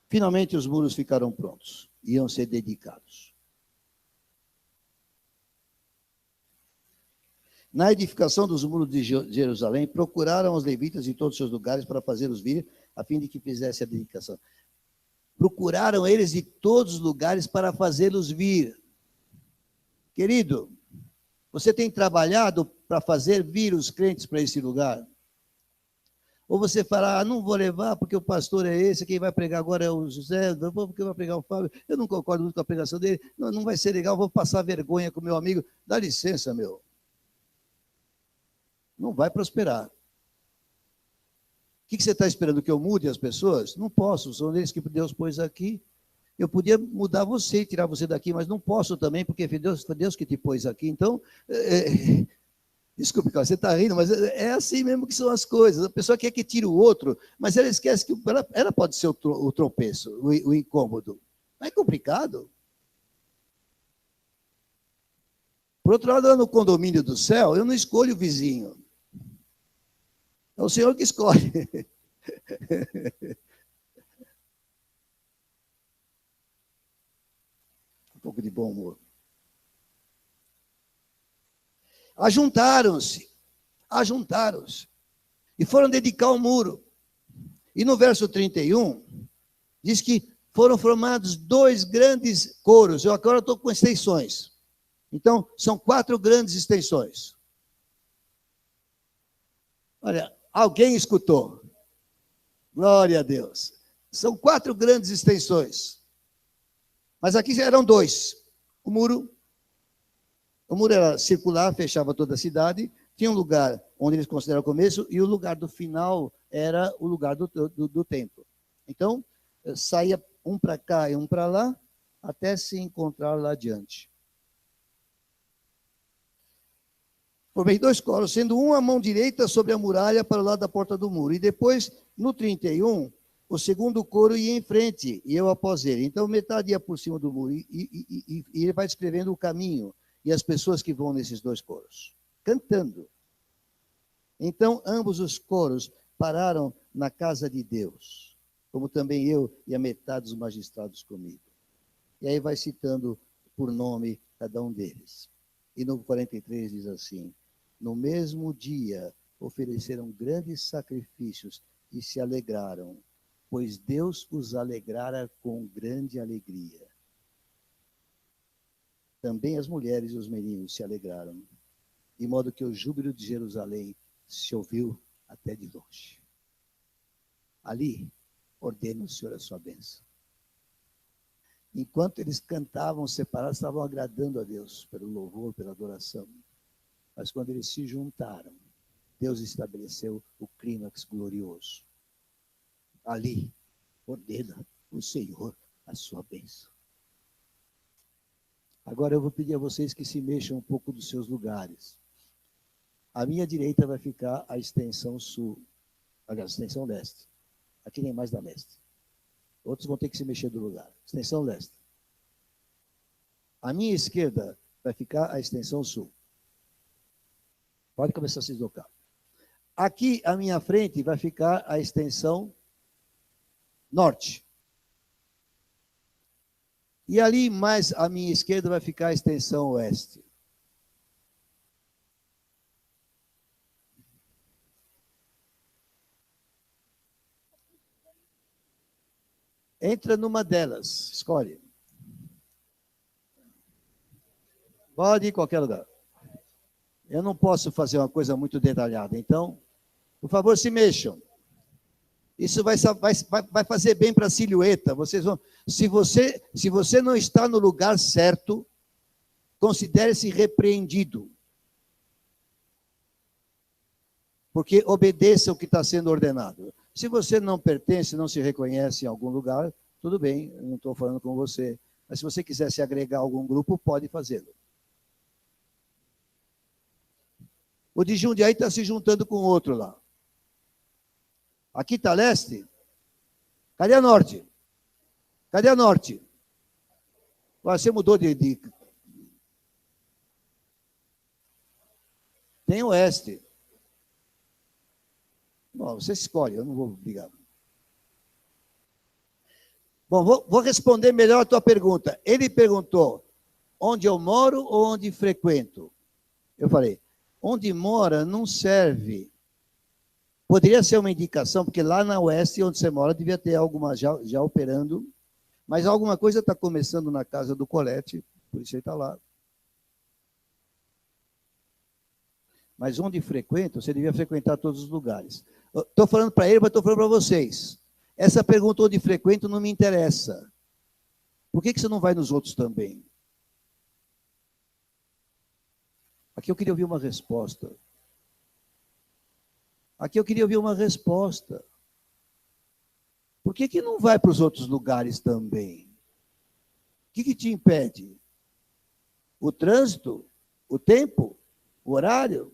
Finalmente os muros ficaram prontos, iam ser dedicados. Na edificação dos muros de Jerusalém, procuraram os levitas em todos os seus lugares para fazê-los vir, a fim de que fizesse a dedicação. Procuraram eles de todos os lugares para fazê-los vir. Querido, você tem trabalhado para fazer vir os crentes para esse lugar? Ou você fala, não vou levar porque o pastor é esse, quem vai pregar agora é o José, não vou porque vai pregar o Fábio, eu não concordo muito com a pregação dele, não vai ser legal, vou passar vergonha com meu amigo. Dá licença, meu. Não vai prosperar. O que você está esperando, que eu mude as pessoas? Não posso, são eles que Deus pôs aqui. Eu podia mudar você e tirar você daqui, mas não posso também, porque foi Deus que te pôs aqui. Então, desculpe, você está rindo, mas é assim mesmo que são as coisas. A pessoa quer que tire o outro, mas ela esquece que ela pode ser o tropeço, o incômodo. Não é complicado. Por outro lado, no condomínio do céu, eu não escolho o vizinho. É o Senhor que escolhe. Um pouco de bom humor. Ajuntaram-se, e foram dedicar o muro. E no verso 31, diz que foram formados 2 grandes coros. Eu agora estou com extensões. Então, são 4 grandes extensões. Olha, alguém escutou. Glória a Deus. São 4 grandes extensões. Mas aqui eram 2. O muro era circular, fechava toda a cidade. Tinha um lugar onde eles consideraram o começo, e o lugar do final era o lugar do templo. Então, saía um para cá e um para lá, até se encontrar lá adiante. Formei 2 coros, sendo um a mão direita sobre a muralha para o lado da porta do muro. E depois, no 31, o segundo coro ia em frente, e eu após ele. Então, metade ia por cima do muro, e ele vai descrevendo o caminho e as pessoas que vão nesses 2 coros, cantando. Então, ambos os coros pararam na casa de Deus, como também eu e a metade dos magistrados comigo. E aí vai citando por nome cada um deles. E no 43 diz assim: no mesmo dia ofereceram grandes sacrifícios e se alegraram, pois Deus os alegrara com grande alegria. Também as mulheres e os meninos se alegraram, de modo que o júbilo de Jerusalém se ouviu até de longe. Ali, ordena o Senhor a sua bênção. Enquanto eles cantavam separados, estavam agradando a Deus pelo louvor, pela adoração. Mas quando eles se juntaram, Deus estabeleceu o clímax glorioso. Ali, ordena o Senhor a sua bênção. Agora eu vou pedir a vocês que se mexam um pouco dos seus lugares. À minha direita vai ficar a extensão sul, aliás, a extensão leste. Aqui nem mais da leste. Outros vão ter que se mexer do lugar. Extensão leste. À minha esquerda vai ficar a extensão sul. Pode começar a se deslocar. Aqui à minha frente vai ficar a extensão norte. E ali mais à minha esquerda vai ficar a extensão oeste. Entra numa delas, escolhe. Pode ir em qualquer lugar. Eu não posso fazer uma coisa muito detalhada, então, por favor, se mexam. Isso vai fazer bem para a silhueta. Vocês vão, se você não está no lugar certo, considere-se repreendido. Porque obedeça o que está sendo ordenado. Se você não pertence, não se reconhece em algum lugar, tudo bem, eu não estou falando com você. Mas se você quiser se agregar a algum grupo, pode fazê-lo. O de Jundiaí está se juntando com outro lá. Aqui está leste. Cadê a norte? Cadê a norte? Você mudou de... Tem oeste. falar, você escolhe, eu não vou brigar. Bom, vou responder melhor a tua pergunta. Ele perguntou, onde eu moro ou onde frequento? Eu falei, onde mora não serve. Poderia ser uma indicação, porque lá na Oeste, onde você mora, devia ter alguma já operando, mas alguma coisa está começando na casa do Colete, por isso ele está lá. Mas onde frequento, você devia frequentar todos os lugares. Estou falando para ele, mas estou falando para vocês. Essa pergunta onde frequento não me interessa. Por que você não vai nos outros também? Aqui eu queria ouvir uma resposta. Aqui eu queria ouvir uma resposta. Por que não vai para os outros lugares também? O que te impede? O trânsito? O tempo? O horário?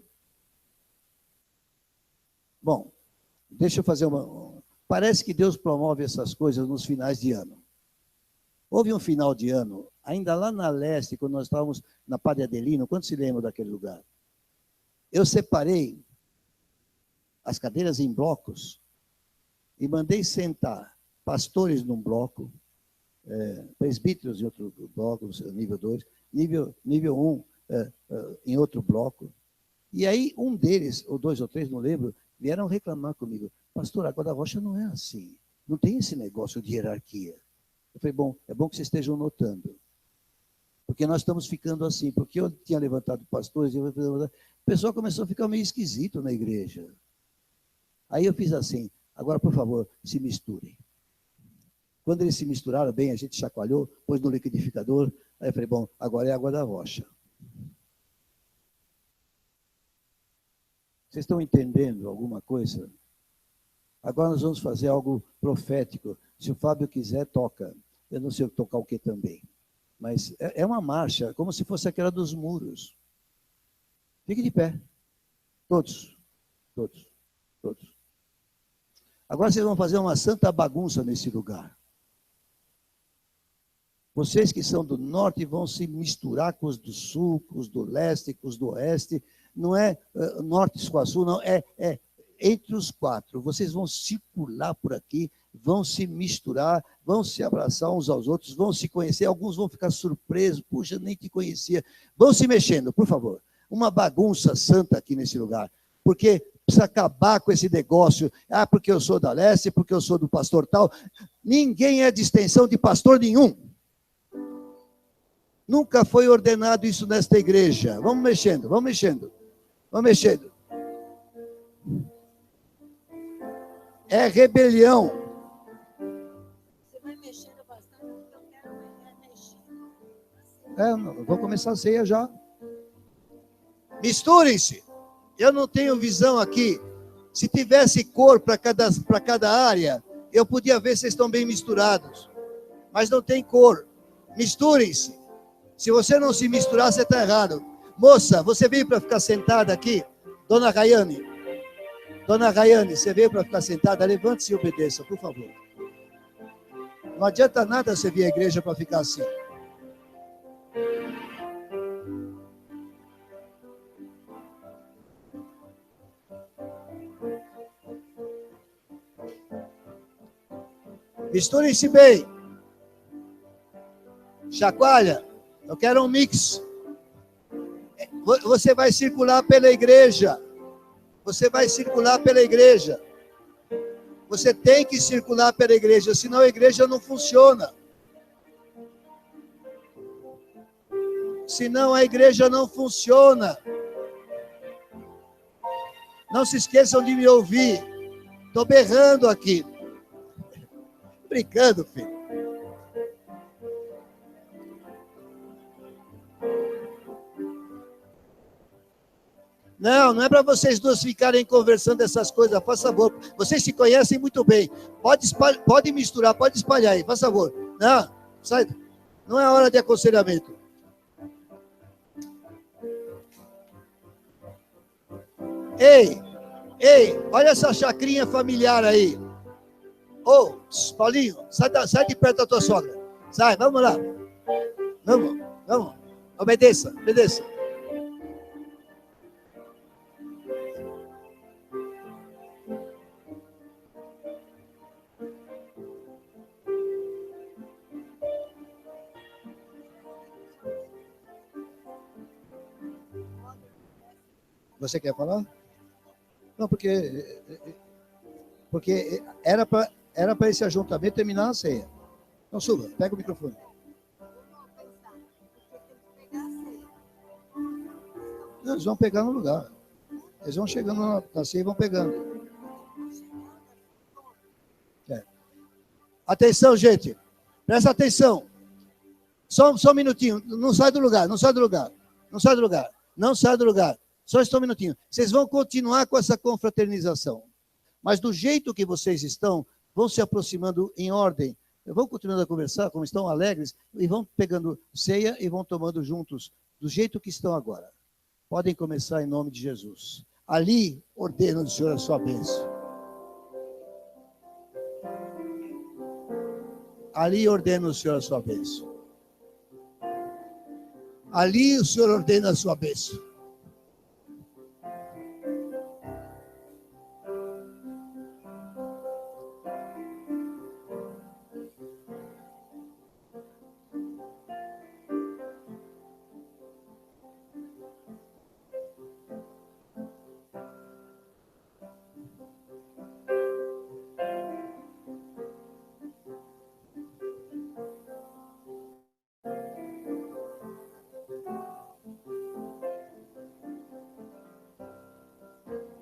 Bom, deixa eu fazer uma... Parece que Deus promove essas coisas nos finais de ano. Houve um final de ano, ainda lá na Leste, quando nós estávamos na Padre Adelino, quanto se lembra daquele lugar? Eu separei as cadeiras em blocos e mandei sentar pastores num bloco, presbíteros em outro bloco, nível 2, nível 1 em outro bloco. E aí um deles, ou 2 ou 3, não lembro, vieram reclamar comigo. Pastor, a Guarda Rocha não é assim. Não tem esse negócio de hierarquia. Eu falei, bom, é bom que vocês estejam notando. Porque nós estamos ficando assim. Porque eu tinha levantado pastores, o pessoal começou a ficar meio esquisito na igreja. Aí eu fiz assim, agora, por favor, se misturem. Quando eles se misturaram bem, a gente chacoalhou, pôs no liquidificador. Aí eu falei, bom, agora é a Guarda Rocha. Vocês estão entendendo alguma coisa? Agora nós vamos fazer algo profético. Se o Fábio quiser, toca. Eu não sei tocar o que também. Mas é uma marcha, como se fosse aquela dos muros. Fique de pé. Todos. Todos. Todos. Agora vocês vão fazer uma santa bagunça nesse lugar. Vocês que são do norte vão se misturar com os do sul, com os do leste, com os do oeste. Não é norte com sul, não. É entre os 4. Vocês vão circular por aqui, vão se misturar, vão se abraçar uns aos outros, vão se conhecer. Alguns vão ficar surpresos. Puxa, nem te conhecia. Vão se mexendo, por favor. Uma bagunça santa aqui nesse lugar. Porque precisa acabar com esse negócio. Ah, porque eu sou da Leste, porque eu sou do pastor tal. Ninguém é de extensão de pastor nenhum. Nunca foi ordenado isso nesta igreja. Vamos mexendo, vamos mexendo. Vamos mexendo. É rebelião. Você vai mexendo bastante, eu quero mexer. Vou começar a ceia já. Misturem-se. Eu não tenho visão aqui. Se tivesse cor para cada área, eu podia ver se vocês estão bem misturados. Mas não tem cor. Misturem-se. Se você não se misturar, você está errado. Moça, você veio para ficar sentada aqui? Dona Rayane. Dona Rayane, você veio para ficar sentada? Levante-se e obedeça, por favor. Não adianta nada você vir à igreja para ficar assim. Misturem-se bem. Chacoalha. Eu quero um mix. Você vai circular pela igreja. Você vai circular pela igreja. Você tem que circular pela igreja, senão a igreja não funciona. Senão a igreja não funciona. Não se esqueçam de me ouvir. Estou berrando aqui. Brincando, filho. Não é para vocês duas ficarem conversando essas coisas, por favor. Vocês se conhecem muito bem. Pode misturar, pode espalhar aí, por favor. Não, sai. Não é hora de aconselhamento. Ei, olha essa chacrinha familiar aí. Ô, Paulinho, sai de perto da tua sogra. Sai, vamos lá. Vamos. Obedeça. Você quer falar? Não, porque era para esse ajuntamento terminar a ceia. Então suba, pega o microfone. Não, eles vão pegar no lugar. Eles vão chegando na ceia e vão pegando. Atenção, gente. Presta atenção. Só um minutinho. Não sai do lugar, não sai do lugar. Não sai do lugar. Não sai do lugar. Só um minutinho. Vocês vão continuar com essa confraternização. Mas do jeito que vocês estão, vão se aproximando em ordem. Vão continuando a conversar, como estão alegres, e vão pegando ceia e vão tomando juntos, do jeito que estão agora. Podem começar em nome de Jesus. Ali, ordena o Senhor a sua bênção. Ali ordena o Senhor a sua bênção. Ali o Senhor ordena a sua bênção.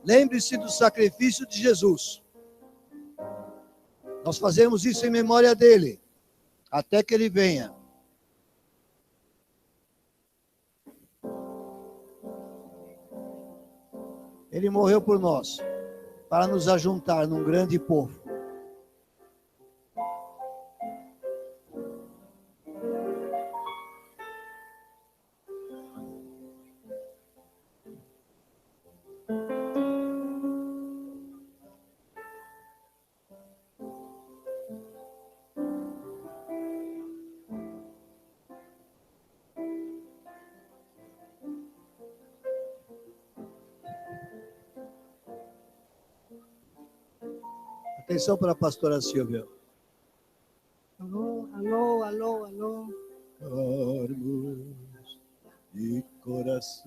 Lembre-se do sacrifício de Jesus. Nós fazemos isso em memória dele, até que ele venha. Ele morreu por nós, para nos ajuntar num grande povo. Atenção para a pastora Silvia. Alô, alô, alô, alô. Orgulhos de coração.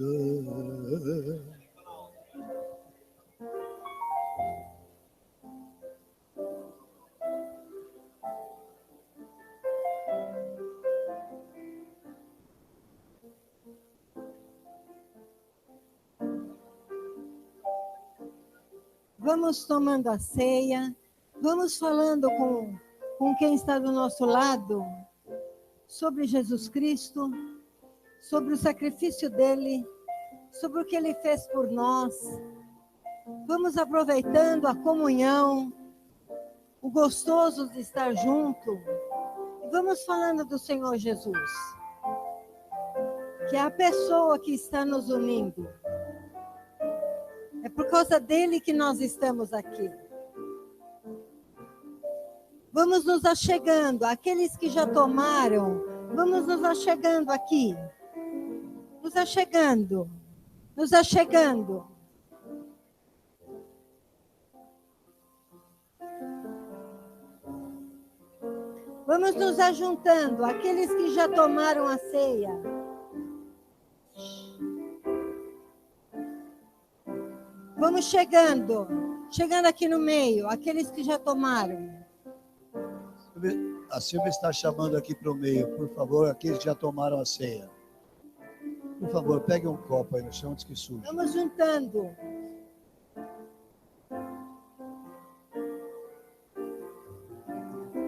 Vamos tomando a ceia, vamos falando com quem está do nosso lado sobre Jesus Cristo, sobre o sacrifício dele, sobre o que ele fez por nós. Vamos aproveitando a comunhão, o gostoso de estar junto, e vamos falando do Senhor Jesus, que é a pessoa que está nos unindo. É por causa dele que nós estamos aqui. Vamos nos achegando, aqueles que já tomaram, vamos nos achegando aqui. Nos achegando, nos achegando. Vamos nos ajuntando, aqueles que já tomaram a ceia. Vamos chegando aqui no meio, aqueles que já tomaram. A Silvia está chamando aqui para o meio, por favor, aqueles que já tomaram a ceia. Por favor, pegue um copo aí no chão antes que suje. Vamos juntando.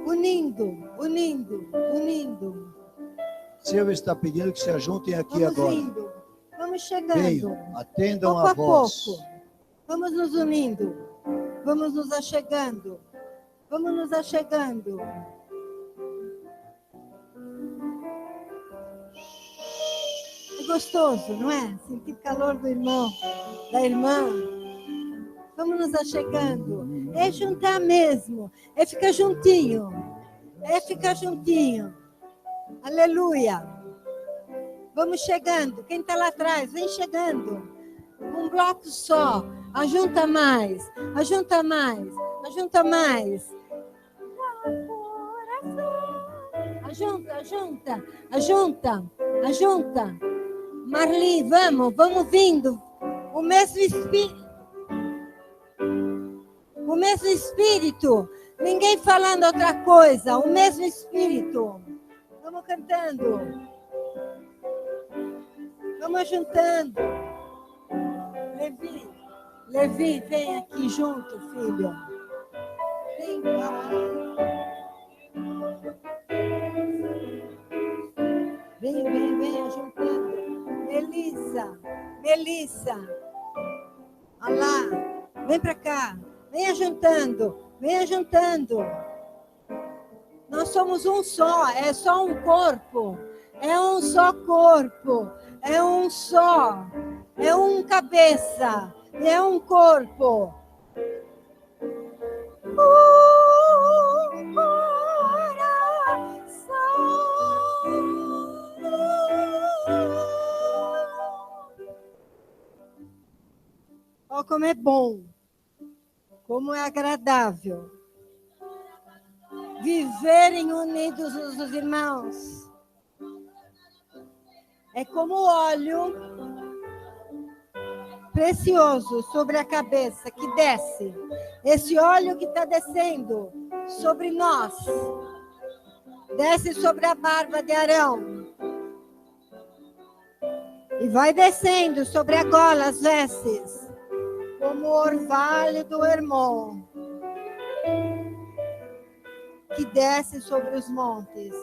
Unindo, unindo, unindo. Silvia está pedindo que se ajuntem aqui Vamos agora. indo, vamos chegando. Venham, atendam pouco a a voz. pouco. Vamos nos unindo, vamos nos achegando, vamos nos achegando. É gostoso, não é? Sentir o calor do irmão, da irmã. Vamos nos achegando. É juntar mesmo, é ficar juntinho, é ficar juntinho. Aleluia. Vamos chegando, quem está lá atrás, vem chegando. Um bloco só. Ajunta mais, ajunta mais, ajunta mais. Ajunta, ajunta, ajunta, ajunta. Marli, vamos vindo. O mesmo Espírito. O mesmo Espírito. Ninguém falando outra coisa. O mesmo Espírito. Vamos cantando. Vamos juntando. Levi, vem aqui junto, filho. Vem cá. Vem, juntando. Melissa. Olha lá. Vem para cá. Venha juntando. Nós somos um só, é só um corpo. É um só corpo. É um só. É um cabeça. É um corpo. Olha como é bom. Como é agradável viverem unidos os irmãos. É como óleo precioso sobre a cabeça que desce. Esse óleo que está descendo sobre nós, desce sobre a barba de Arão. E vai descendo sobre a gola, as vestes. Como o orvalho do Hermon, que desce sobre os montes,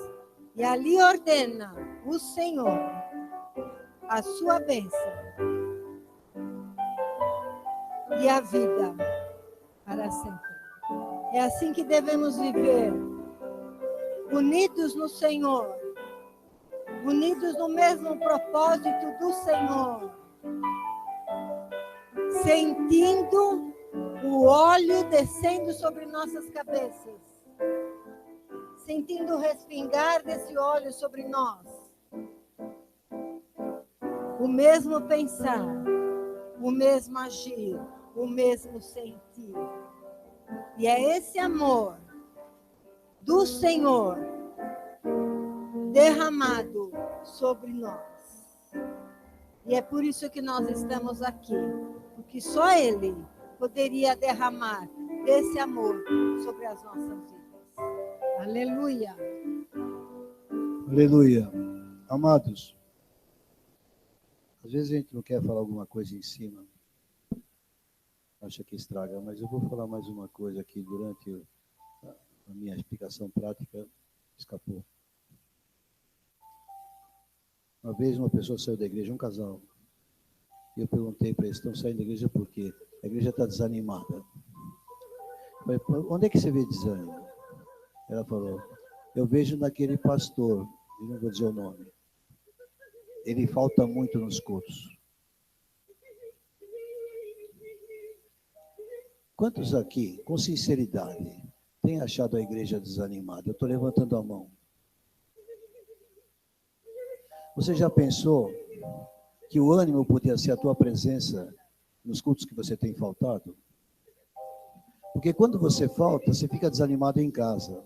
e ali ordena o Senhor a sua bênção e a vida para sempre. É assim que devemos viver, unidos no Senhor, unidos no mesmo propósito do Senhor, sentindo o óleo descendo sobre nossas cabeças, sentindo o respingar desse óleo sobre nós, o mesmo pensar, o mesmo agir, o mesmo sentir. E é esse amor do Senhor derramado sobre nós. E é por isso que nós estamos aqui. Porque só Ele poderia derramar esse amor sobre as nossas vidas. Aleluia. Aleluia. Amados, às vezes a gente não quer falar alguma coisa em cima. Acha que estraga, mas eu vou falar mais uma coisa aqui durante a minha explicação prática. Escapou. Uma vez uma pessoa saiu da igreja, um casal. E eu perguntei para eles, estão saindo da igreja por quê? A igreja está desanimada. Eu falei, onde é que você vê desânimo? Ela falou, eu vejo naquele pastor, eu não vou dizer o nome. Ele falta muito nos cultos. Quantos aqui, com sinceridade, têm achado a igreja desanimada? Eu estou levantando a mão. Você já pensou que o ânimo podia ser a tua presença nos cultos que você tem faltado? Porque quando você falta, você fica desanimado em casa.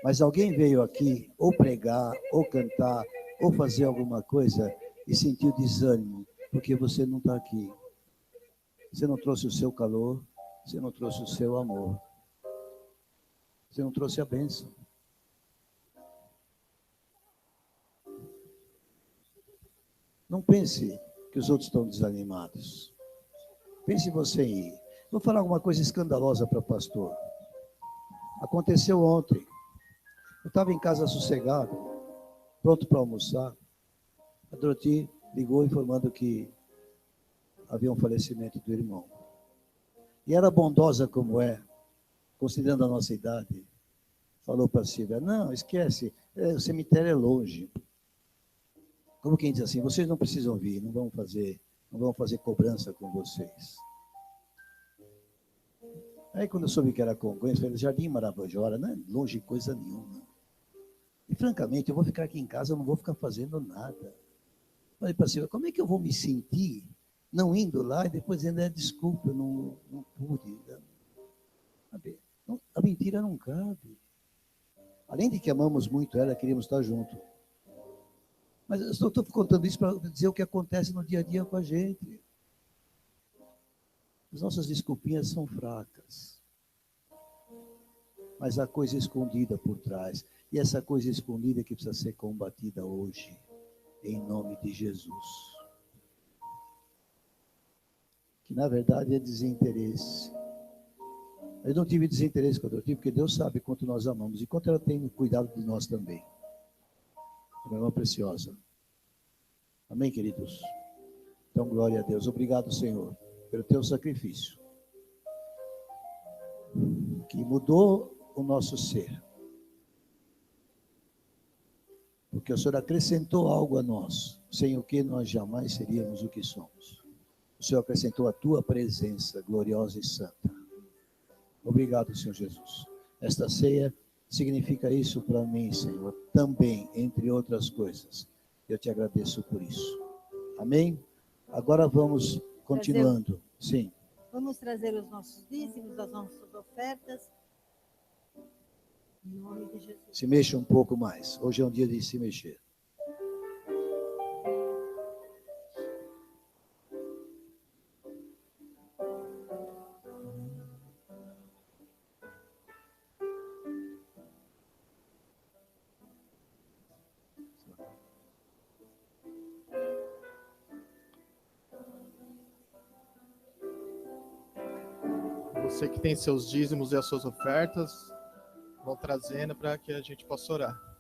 Mas alguém veio aqui ou pregar, ou cantar, ou fazer alguma coisa e sentiu desânimo, porque você não está aqui. Você não trouxe o seu calor, você não trouxe o seu amor. Você não trouxe a bênção. Não pense que os outros estão desanimados. Pense você em ir. Vou falar alguma coisa escandalosa para o pastor. Aconteceu ontem. Eu estava em casa sossegado, pronto para almoçar. A Dorothy ligou informando que havia um falecimento do irmão. E era bondosa como é, considerando a nossa idade. Falou para a Silvia, não, esquece, o cemitério é longe. Como quem diz assim, vocês não precisam vir, não vão fazer cobrança com vocês. Aí quando eu soube que era Congonhas, eu falei, Jardim Marabajora, não é longe coisa nenhuma. E francamente, eu vou ficar aqui em casa, eu não vou ficar fazendo nada. Falei para a Silvia, como é que eu vou me sentir não indo lá e depois ainda desculpa, eu não pude. A mentira não cabe. Além de que amamos muito ela, queríamos estar junto. Mas eu estou contando isso para dizer o que acontece no dia a dia com a gente. As nossas desculpinhas são fracas. Mas há coisa escondida por trás. E essa coisa escondida que precisa ser combatida hoje, em nome de Jesus. Que na verdade é desinteresse. Eu não tive desinteresse quando eu tive, porque Deus sabe quanto nós amamos e quanto ela tem cuidado de nós também. Minha irmã preciosa. Amém, queridos? Então, glória a Deus. Obrigado, Senhor, pelo teu sacrifício, que mudou o nosso ser. Porque o Senhor acrescentou algo a nós, sem o que nós jamais seríamos o que somos. O Senhor acrescentou a tua presença gloriosa e santa. Obrigado, Senhor Jesus. Esta ceia significa isso para mim, Senhor, também, entre outras coisas. Eu te agradeço por isso. Amém? Agora vamos continuando. Sim. Vamos trazer os nossos dízimos, as nossas ofertas. Em nome de Jesus. Se mexa um pouco mais. Hoje é um dia de se mexer. Você que tem seus dízimos e as suas ofertas, vão trazendo para que a gente possa orar.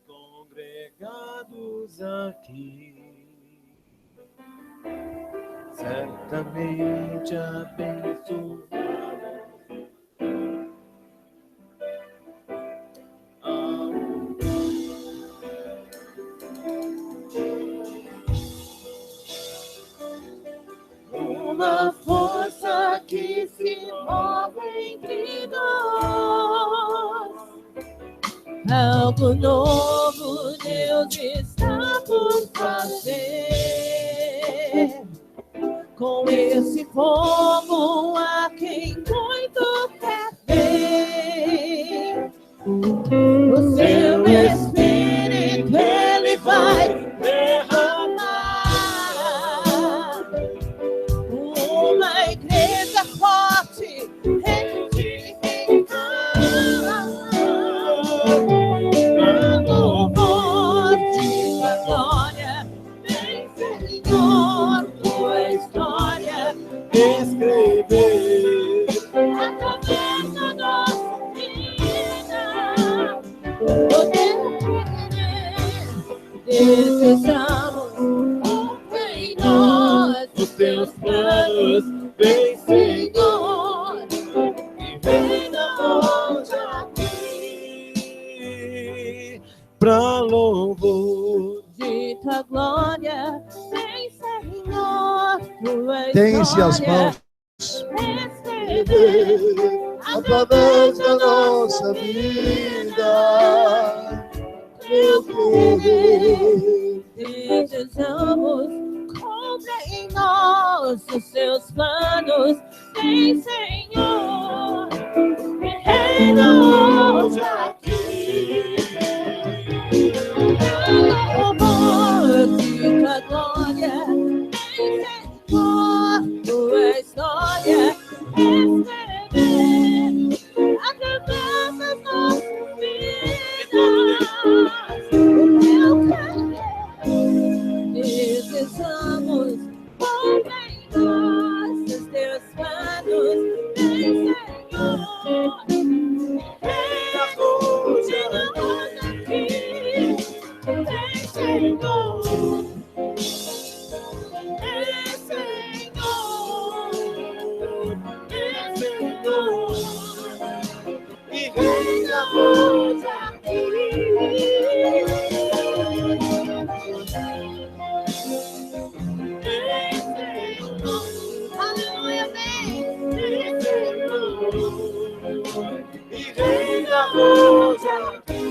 Congregados aqui, certamente abençoados. Uma força que se move entre nós. Algo novo Deus está por fazer. Com esse povo a quem muito quer ver. O seu Espírito Ele vai derramar. Uma igreja forte escrever através da nossa vida. Desejamos em nós os teus planos, vem Senhor, e vem da onde aqui pra louvor de tua glória, vem Senhor. Tem-se as mãos através da nossa vida. Eu querer. Desejamos, cumpra em nós os seus planos, vem Senhor, e reina hoje aqui. Louvor de tua glória, vem Senhor, tua E venhamos aqui. Aleluia, vem. E venhamos aqui.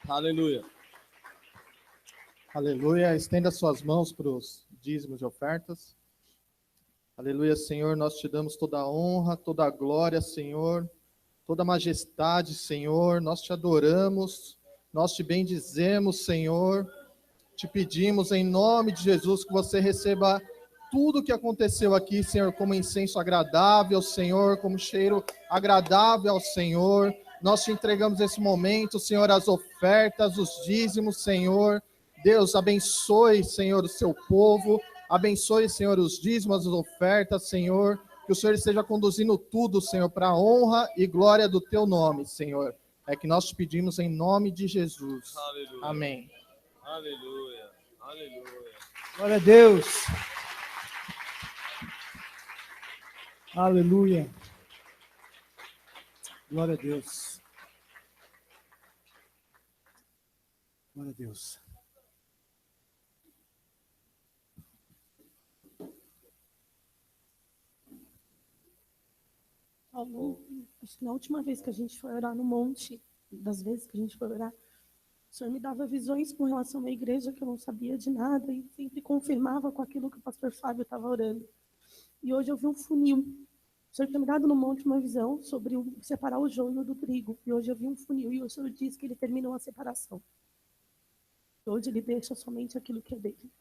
Aleluia. Aleluia. Estenda suas mãos para os dízimos e ofertas. Aleluia, Senhor. Nós te damos toda a honra, toda a glória, Senhor. Toda a majestade, Senhor. Nós te adoramos. Nós te bendizemos, Senhor. Te pedimos em nome de Jesus que você receba tudo o que aconteceu aqui, Senhor, como incenso agradável, Senhor, como cheiro agradável ao Senhor. Nós te entregamos esse momento, Senhor, as ofertas, os dízimos, Senhor. Deus, abençoe, Senhor, o seu povo. Abençoe, Senhor, os dízimos, as ofertas, Senhor. Que o Senhor esteja conduzindo tudo, Senhor, para a honra e glória do teu nome, Senhor. É que nós te pedimos em nome de Jesus. Aleluia. Amém. Aleluia. Aleluia. Glória a Deus. Aleluia. Glória a Deus. Glória a Deus. Acho que na última vez que a gente foi orar no monte, das vezes que a gente foi orar, o Senhor me dava visões com relação à igreja que eu não sabia de nada e sempre confirmava com aquilo que o pastor Fábio estava orando. E hoje eu vi um funil. O Senhor tinha me dado no monte uma visão sobre separar o joio do trigo. E hoje eu vi um funil e o Senhor disse que ele terminou a separação. Hoje ele deixa somente aquilo que é dele.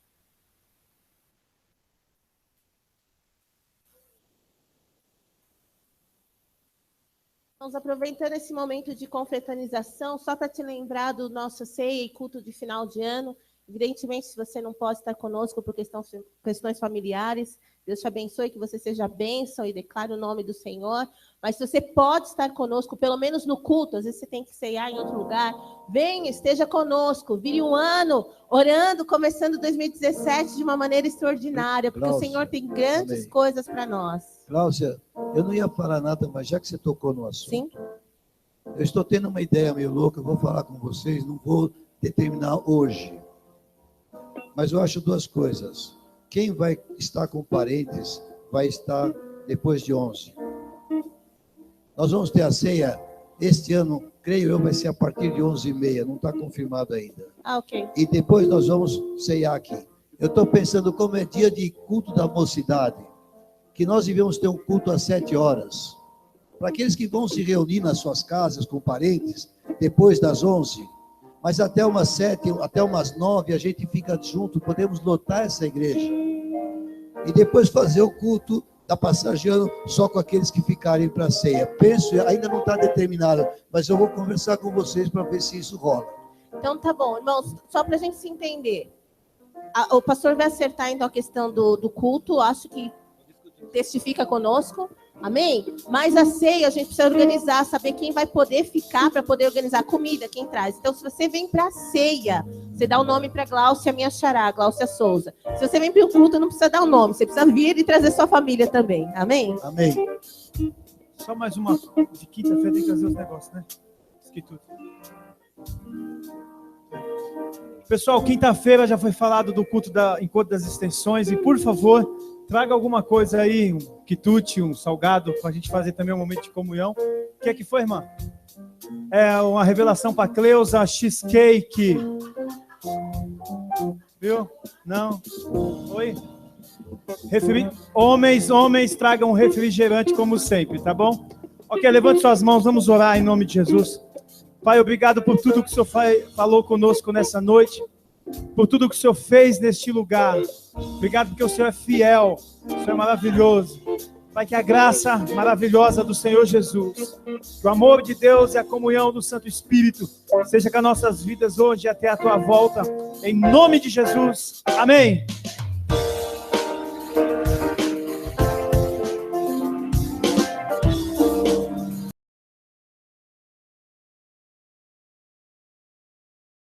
Estamos aproveitando esse momento de confraternização, só para te lembrar do nosso ceia e culto de final de ano. Evidentemente, se você não pode estar conosco por questões familiares, Deus te abençoe, que você seja bênção e declare o nome do Senhor. Mas se você pode estar conosco, pelo menos no culto, às vezes você tem que ceiar em outro lugar, venha, esteja conosco, vire um ano orando, começando 2017 de uma maneira extraordinária, porque Cláudia, o Senhor tem grandes amém. coisas para nós. Cláudia, eu não ia falar nada, mas já que você tocou no assunto, Sim? eu estou tendo uma ideia meio louca, eu vou falar com vocês, não vou determinar hoje. Mas eu acho duas coisas. Quem vai estar com parentes vai estar depois de 11. Nós vamos ter a ceia este ano, creio eu, vai ser a partir de 11h30, não está confirmado ainda. Ah, ok. E depois nós vamos ceiar aqui. Eu estou pensando como é dia de culto da mocidade, que nós devemos ter um culto às 7 horas. Para aqueles que vão se reunir nas suas casas com parentes, depois das 11, mas até umas 7, até umas 9, a gente fica junto, podemos lotar essa igreja. E depois fazer o culto da passagem de ano só com aqueles que ficarem para a ceia. Penso, ainda não está determinado, mas eu vou conversar com vocês para ver se isso rola. Então tá bom, irmãos, só para a gente se entender. O pastor vai acertar então a questão do culto, acho que testifica conosco, amém? Mas a ceia a gente precisa organizar, saber quem vai poder ficar para poder organizar a comida, quem traz. Então se você vem para a ceia, você dá o nome para Gláucia, minha xará, Gláucia Souza. Se você vem para o culto, não precisa dar o nome, você precisa vir e trazer sua família também, amém? Amém. Só mais uma. De quinta-feira tem que fazer os negócios, né? Esquituto. Pessoal, quinta-feira já foi falado do culto da Encontro das Extensões. E, por favor, traga alguma coisa aí, um quitute, um salgado, para a gente fazer também um momento de comunhão. O que é que foi, irmã? É uma revelação para Cleusa, cheesecake. Viu? Não? Oi? Homens, tragam refrigerante como sempre, tá bom? Ok, levante suas mãos, vamos orar em nome de Jesus. Pai, obrigado por tudo que o Senhor falou conosco nessa noite, por tudo que o Senhor fez neste lugar. Obrigado porque o Senhor é fiel, o Senhor é maravilhoso. Pai, que a graça maravilhosa do Senhor Jesus, que o amor de Deus e a comunhão do Santo Espírito seja com as nossas vidas hoje até a tua volta, em nome de Jesus. Amém.